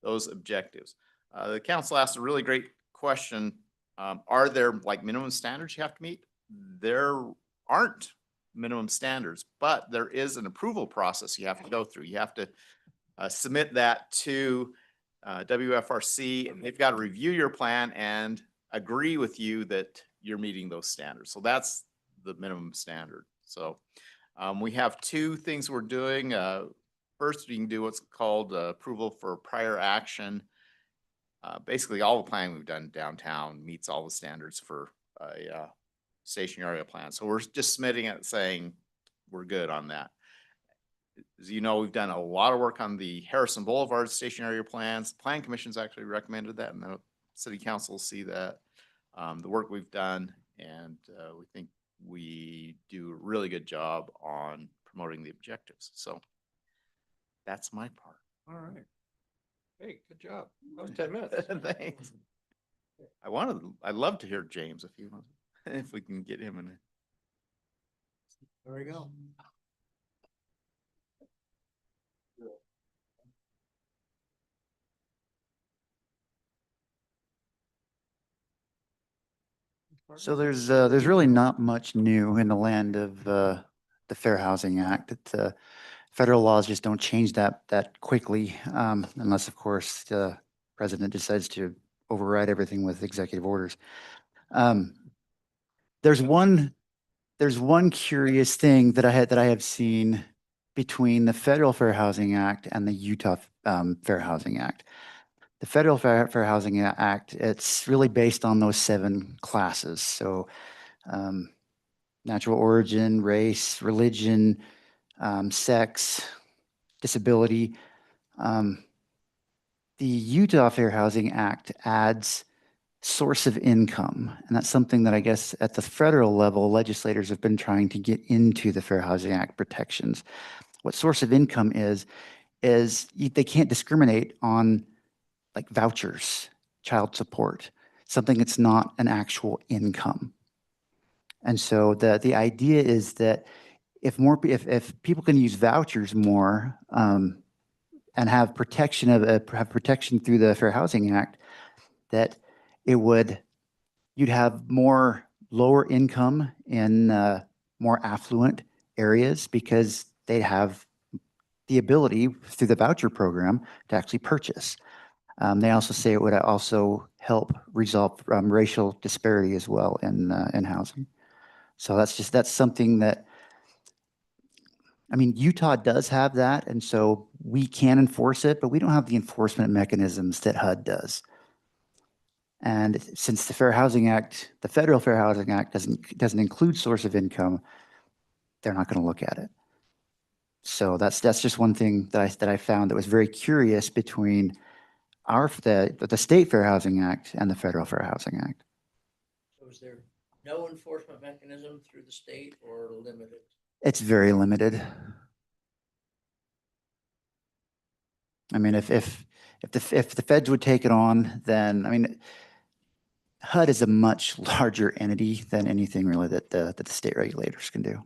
those objectives. The council asked a really great question. Are there like minimum standards you have to meet? There aren't minimum standards, but there is an approval process you have to go through. You have to submit that to WFRC, and they've got to review your plan and agree with you that you're meeting those standards. So that's the minimum standard. So we have 2 things we're doing. First, you can do what's called approval for prior action. Basically, all the planning we've done downtown meets all the standards for a station area plan. So we're just submitting it saying we're good on that. As you know, we've done a lot of work on the Harrison Boulevard station area plans. The Plan Commission's actually recommended that, and the city council see that. The work we've done, and we think we do a really good job on promoting the objectives. So that's my part. All right. Hey, good job. That was 10 minutes. Thanks. I'd love to hear James if you want, if we can get him in it. There we go. So there's really not much new in the land of the Fair Housing Act. Federal laws just don't change that quickly, unless, of course, the president decides to override everything with executive orders. There's one curious thing that I have seen between the Federal Fair Housing Act and the Utah Fair Housing Act. The Federal Fair Housing Act, it's really based on those 7 classes. So natural origin, race, religion, sex, disability. The Utah Fair Housing Act adds source of income. And that's something that I guess at the federal level, legislators have been trying to get into the Fair Housing Act protections. What source of income is they can't discriminate on like vouchers, child support, something that's not an actual income. And so the idea is that if people can use vouchers more and have protection through the Fair Housing Act, that you'd have more lower income in more affluent areas because they'd have the ability through the voucher program to actually purchase. They also say it would also help resolve racial disparity as well in housing. So that's something that, I mean, Utah does have that, and so we can enforce it, but we don't have the enforcement mechanisms that HUD does. And since the Fair Housing Act, the Federal Fair Housing Act doesn't include source of income, they're not going to look at it. So that's just one thing that I found that was very curious between the State Fair Housing Act and the Federal Fair Housing Act. So is there no enforcement mechanism through the state or limited? It's very limited. I mean, if the feds would take it on, then I mean, HUD is a much larger entity than anything really that the state regulators can do.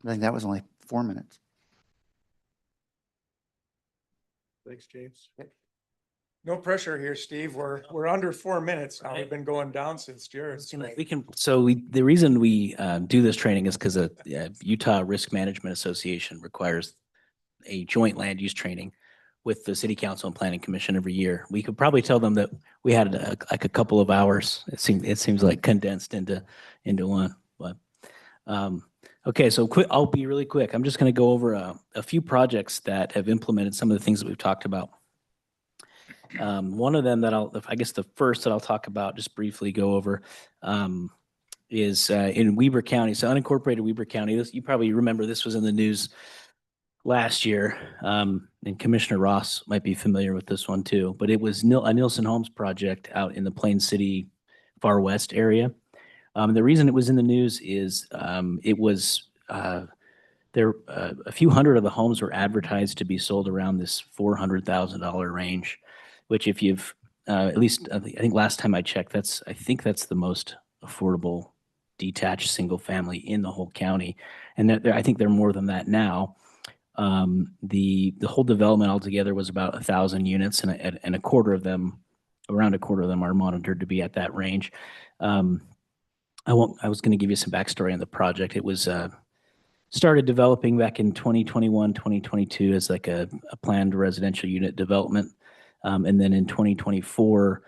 I think that was only 4 minutes. Thanks, James. No pressure here, Steve. We're under 4 minutes now. We've been going down since Jared's. The reason we do this training is because the Utah Risk Management Association requires a joint land use training with the City Council and Planning Commission every year. We could probably tell them that we had like a couple of hours. It seems like condensed into one. But okay, so I'll be really quick. I'm just going to go over a few projects that have implemented some of the things that we've talked about. One of them I guess the first that I'll talk about, just briefly go over, is in Weber County, so unincorporated Weber County. This, you probably remember this was in the news last year, and Commissioner Ross might be familiar with this one too, but it was a Nielsen Homes project out in the Plain City Far West area. The reason it was in the news is it was there a few hundred of the homes were advertised to be sold around this $400,000 range, which if you've at least I think last time I checked, I think that's the most affordable detached single family in the whole county, and I think they're more than that now. The whole development altogether was about 1,000 units, and a quarter of them, around a quarter of them, are monitored to be at that range. I was going to give you some backstory on the project. It was started developing back in 2021, 2022 as like a planned residential unit development. And then in 2024,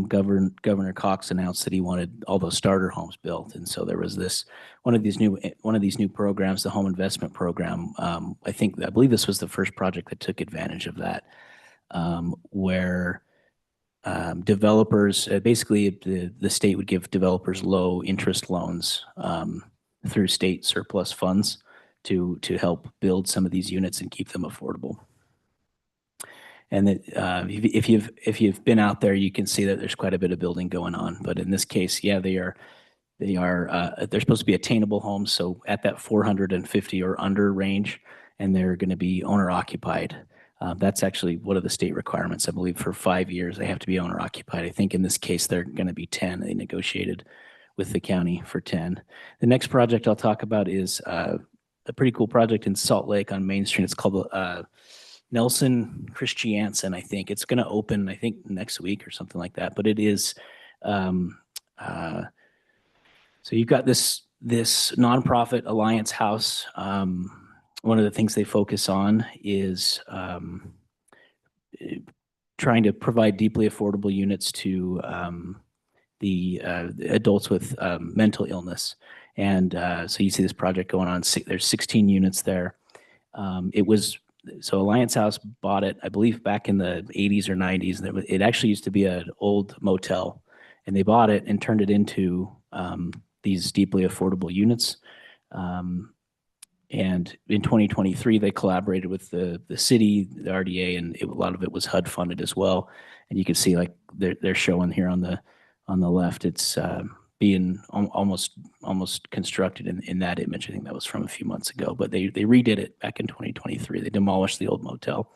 Governor Cox announced that he wanted all those starter homes built. And so there was one of these new programs, the Home Investment Program. I believe this was the first project that took advantage of that, where developers, basically the state would give developers low interest loans through state surplus funds to help build some of these units and keep them affordable. And that if you've been out there, you can see that there's quite a bit of building going on. But in this case, yeah, they're supposed to be attainable homes, so at that 450 or under range, and they're going to be owner occupied. That's actually one of the state requirements, I believe. For 5 years, they have to be owner occupied. I think in this case, they're going to be 10. They negotiated with the county for 10. The next project I'll talk about is a pretty cool project in Salt Lake on Main Street. It's called Nelson Christiansen, I think. It's going to open, I think, next week or something like that. But it is, so you've got this nonprofit Alliance House. One of the things they focus on is trying to provide deeply affordable units to the adults with mental illness. And so you see this project going on. There's 16 units there. So Alliance House bought it, I believe, back in the 80s or 90s. And it actually used to be an old motel. And they bought it and turned it into these deeply affordable units. And in 2023, they collaborated with the city, the RDA, and a lot of it was HUD funded as well. And you can see, like they're showing here on the left, it's being almost constructed in that image. I think that was from a few months ago, but they redid it back in 2023. They demolished the old motel.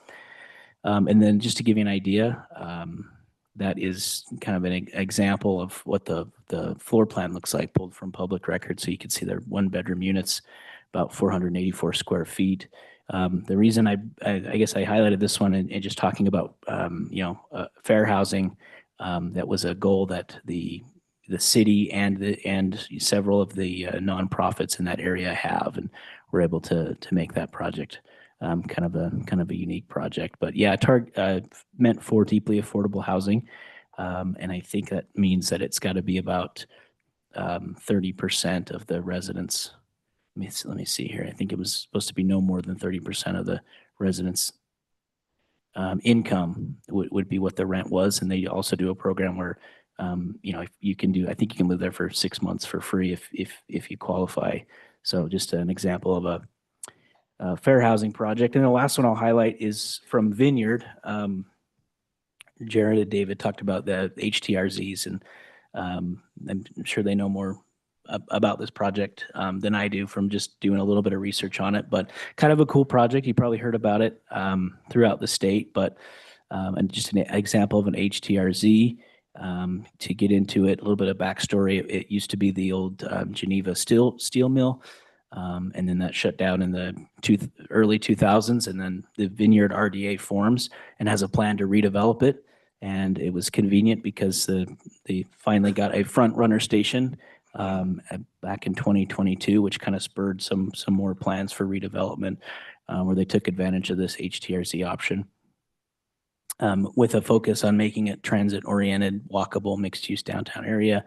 And then just to give you an idea, that is kind of an example of what the floor plan looks like, pulled from public records. So you can see they're 1-bedroom units, about 484 square feet. The reason I guess I highlighted this one and just talking about fair housing, that was a goal that the city and several of the nonprofits in that area have, and we're able to make that project kind of a unique project. But yeah, meant for deeply affordable housing, and I think that means that it's got to be about 30% of the residents. Let me see here. I think it was supposed to be no more than 30% of the residents' income would be what the rent was. And they also do a program where, if you can I think you can live there for 6 months for free if you qualify. So just an example of a fair housing project. And the last one I'll highlight is from Vineyard. Jared and David talked about the HTRZs, and I'm sure they know more about this project than I do from just doing a little bit of research on it, but kind of a cool project. You probably heard about it throughout the state, but and just an example of an HTRZ. To get into it, a little bit of backstory. It used to be the old Geneva steel mill, and then that shut down in the early 2000s, and then the Vineyard RDA forms and has a plan to redevelop it. And it was convenient because they finally got a front runner station back in 2022, which kind of spurred some more plans for redevelopment, where they took advantage of this HTRZ option, with a focus on making it transit-oriented, walkable, mixed-use downtown area.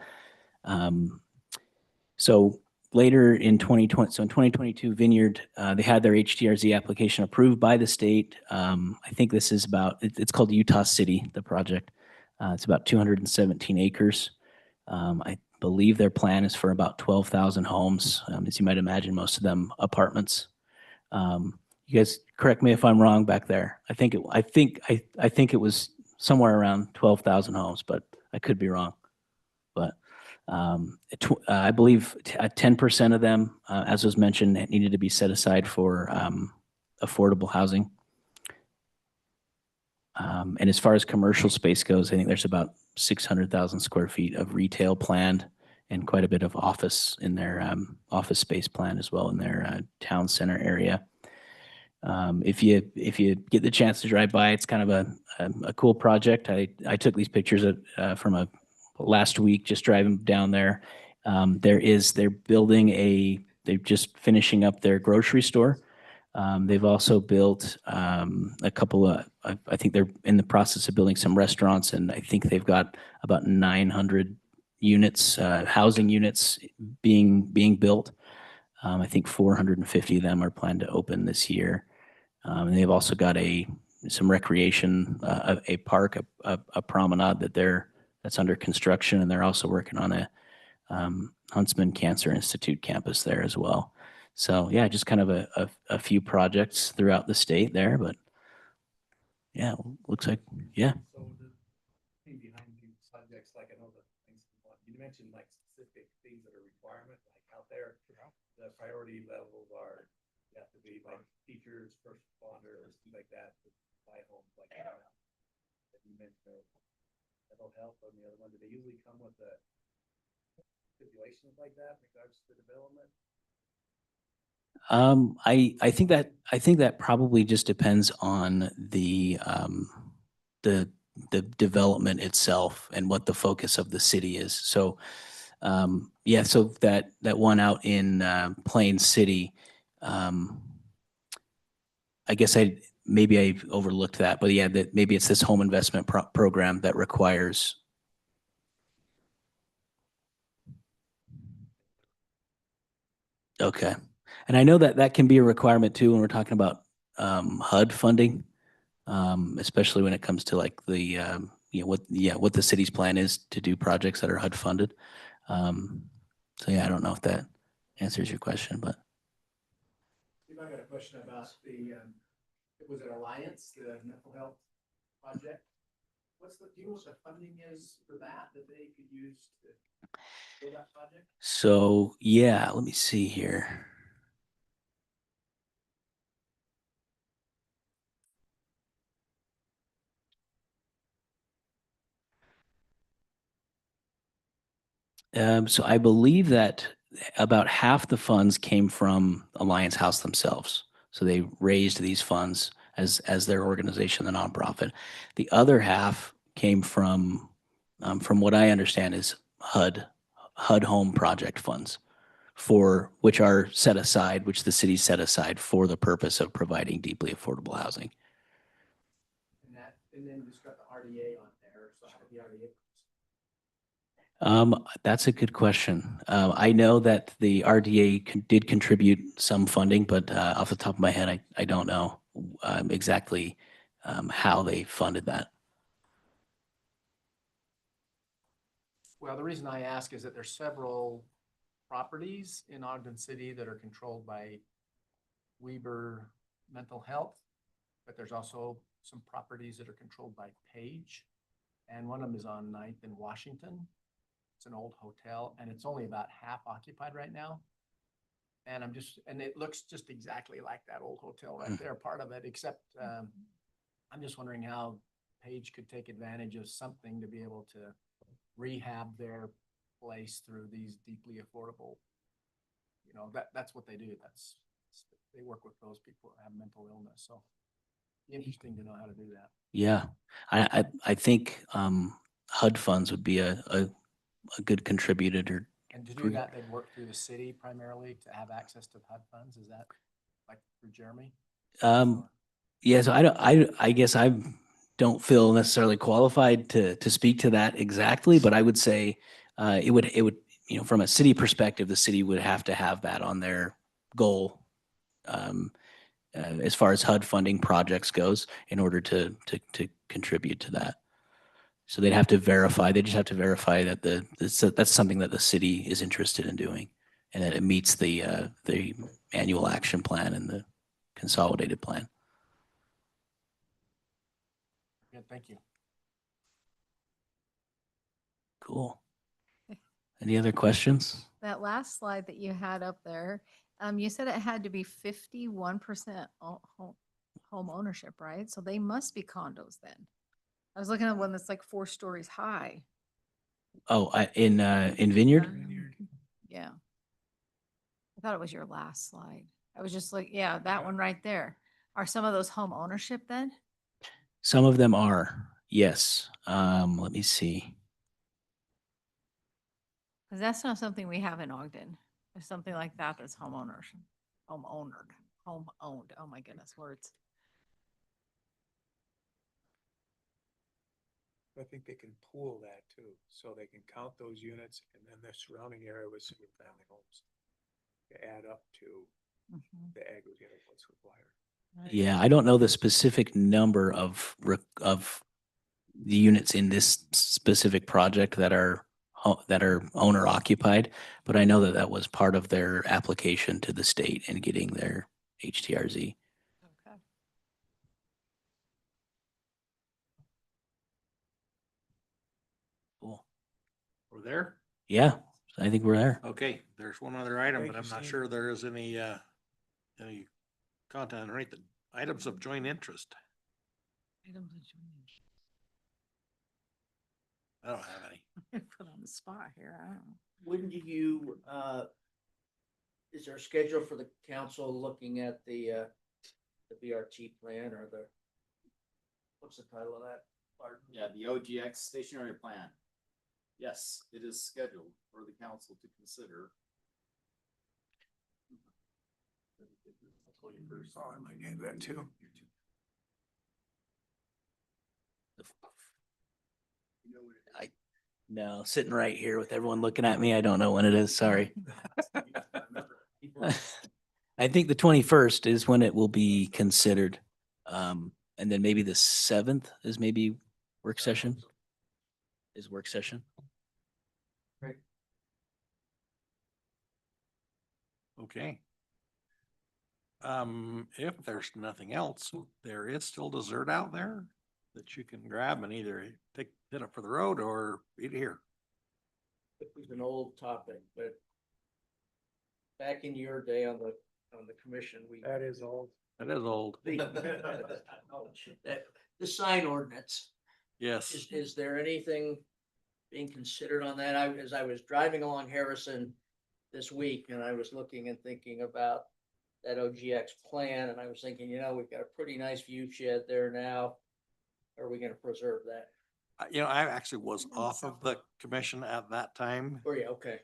So later in 2020, so in 2022, Vineyard, they had their HTRZ application approved by the state. I think this is it's called Utah City, the project. It's about 217 acres. believe their plan is for about 12,000 homes. As you might imagine, most of them apartments. You guys correct me if I'm wrong back there. I think it was somewhere around 12,000 homes, but I could be wrong. But I believe 10% of them, as was mentioned, needed to be set aside for affordable housing. And as far as commercial space goes, I think there's about 600,000 square feet of retail planned and quite a bit of office in their office space planned as well in their town center area. If you get the chance to drive by, it's kind of a cool project. I took these pictures from last week just driving down there. They're just finishing up their grocery store. They've also built a couple of, I think they're in the process of building some restaurants, and I think they've got about 900 units, housing units being built. I think 450 of them are planned to open this year. And they've also got some recreation, a park, a promenade that's under construction, and they're also working on a Huntsman Cancer Institute campus there as well. So yeah, just kind of a few projects throughout the state there, but yeah, looks like, yeah. So the thing behind these subjects, like I know the things you mentioned, like specific things that are requirement, like out there, the priority levels are, you have to be like teachers, first responders, things like that, to buy homes like that. You mentioned mental health on the other one. Do they usually come with a stipulations like that in regards to development? I think that probably just depends on the development itself and what the focus of the city is. So yeah, so that one out in Plain City, I guess maybe I overlooked that, but yeah, that maybe it's this home investment program that requires. Okay. And I know that can be a requirement too when we're talking about HUD funding, especially when it comes to like the what the city's plan is to do projects that are HUD funded. So yeah, I don't know if that answers your question, but I got a question about was it Alliance, the mental health project? Do you know what the funding is for that they could use for that project? so yeah, let me see here. So I believe that about half the funds came from Alliance House themselves. So they raised these funds as their organization, the nonprofit. The other half came from what I understand is HUD home project funds, for which are set aside, which the city set aside for the purpose of providing deeply affordable housing. And then just got the RDA on there, so how did the RDA? That's a good question. I know that the RDA did contribute some funding, but off the top of my head, I don't know exactly how they funded that. Well, the reason I ask is that there's several properties in Ogden City that are controlled by Weber Mental Health, but there's also some properties that are controlled by Page, and one of them is on 9th in Washington. It's an old hotel, and it's only about half occupied right now. And and it looks just exactly like that old hotel right there, part of it, except I'm just wondering how Page could take advantage of something to be able to rehab their place through these deeply affordable, that's what they do. They work with those people that have mental illness. So interesting to know how to do that. Yeah, I think HUD funds would be a good contributor. And to do that, they'd work through the city primarily to have access to HUD funds. Is that like through Jeremy? Yeah, so I guess I don't feel necessarily qualified to speak to that exactly, but I would say it would from a city perspective, the city would have to have that on their goal as far as HUD funding projects goes in order to contribute to that. So they'd have to verify, they just have to verify that that's something that the city is interested in doing and that it meets the annual action plan and the consolidated plan. Yeah, thank you. Cool. Any other questions? That last slide that you had up there, you said it had to be 51% home ownership, right? So they must be condos then. I was looking at one that's like 4 stories high. Oh, in Vineyard? Yeah. I thought it was your last slide. I was just like, yeah, that one right there. Are some of those home ownership then? Some of them are, yes. Let me see. Because that's not something we have in Ogden. There's something like that that's home ownership, home owned. Oh my goodness, words. I think they can pool that too, so they can count those units and then the surrounding area with single family homes to add up to the aggregate of what's required. Yeah, I don't know the specific number of the units in this specific project that are owner occupied, but I know that that was part of their application to the state and getting their HTRZ. Okay. Cool. We're there? Yeah, I think we're there. Okay, there's one other item, Thank but you, I'm not Steve. sure there is any content underneath the items of joint interest. I don't have any. Put on the spot here. I don't know. When do you, is there a schedule for the council looking at the BRT plan or what's the title of that? Pardon? Yeah, the OGX stationary plan. Yes, it is scheduled for the council to consider. Oh, I might have that too. No, sitting right here with everyone looking at me. I don't know when it is. Sorry. I think the 21st is when it will be considered. And then maybe the 7th is maybe work session. Is work session. Okay. If there's nothing else, there is still dessert out there that you can grab and either hit up for the road or eat here. It was an old topic, but back in your day on the commission, That is old. That is old. the sign ordinance. Yes. Is there anything being considered on that? As I was driving along Harrison this week and I was looking and thinking about that OGX plan and I was thinking, we've got a pretty nice view shed there now. Are we gonna preserve that? I actually was off of the commission at that time. Oh, yeah, okay.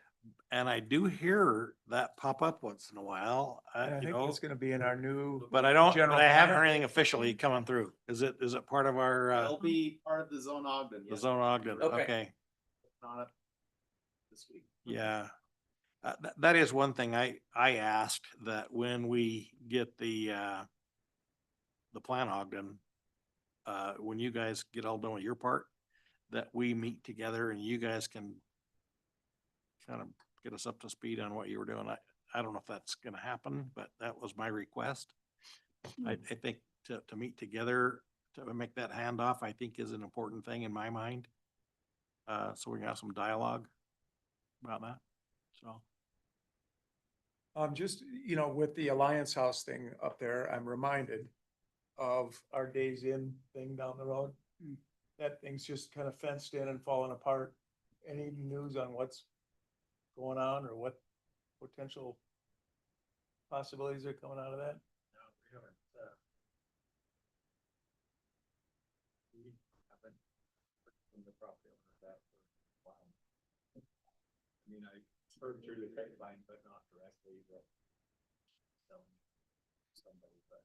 And I do hear that pop up once in a while, And I think it's gonna be in our new. but I haven't heard anything officially coming through. Is it part of our, It'll be part of the Zone Ogden. the Zone Ogden? Okay. Okay. On it this week. Yeah. That is one thing I asked, that when we get the plan Ogden, when you guys get all done with your part, that we meet together and you guys can kind of get us up to speed on what you were doing. I don't know if that's gonna happen, but that was my request. I think to meet together, to make that handoff, I think is an important thing in my mind. So we can have some dialogue about that, so. Just, with the Alliance House thing up there, I'm reminded of our Days Inn thing down the road. That thing's just kind of fenced in and falling apart. Any news on what's going on or what potential possibilities are coming out of that? No, we haven't from the property owner that for a while. I mean, I heard through the grapevine, but not directly, but somebody, but.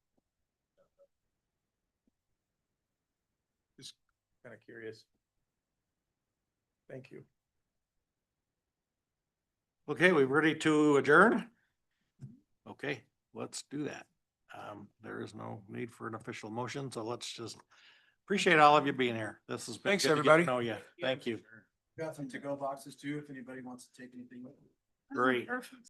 Just kind of curious. Thank you. Okay, we ready to adjourn? Okay, let's do that. There is no need for an official motion, so let's just Appreciate all of you being here. This has been. Thanks, good to get to everybody. know you. Thank you. Got some to-go boxes too, if anybody wants to take anything with them. Great.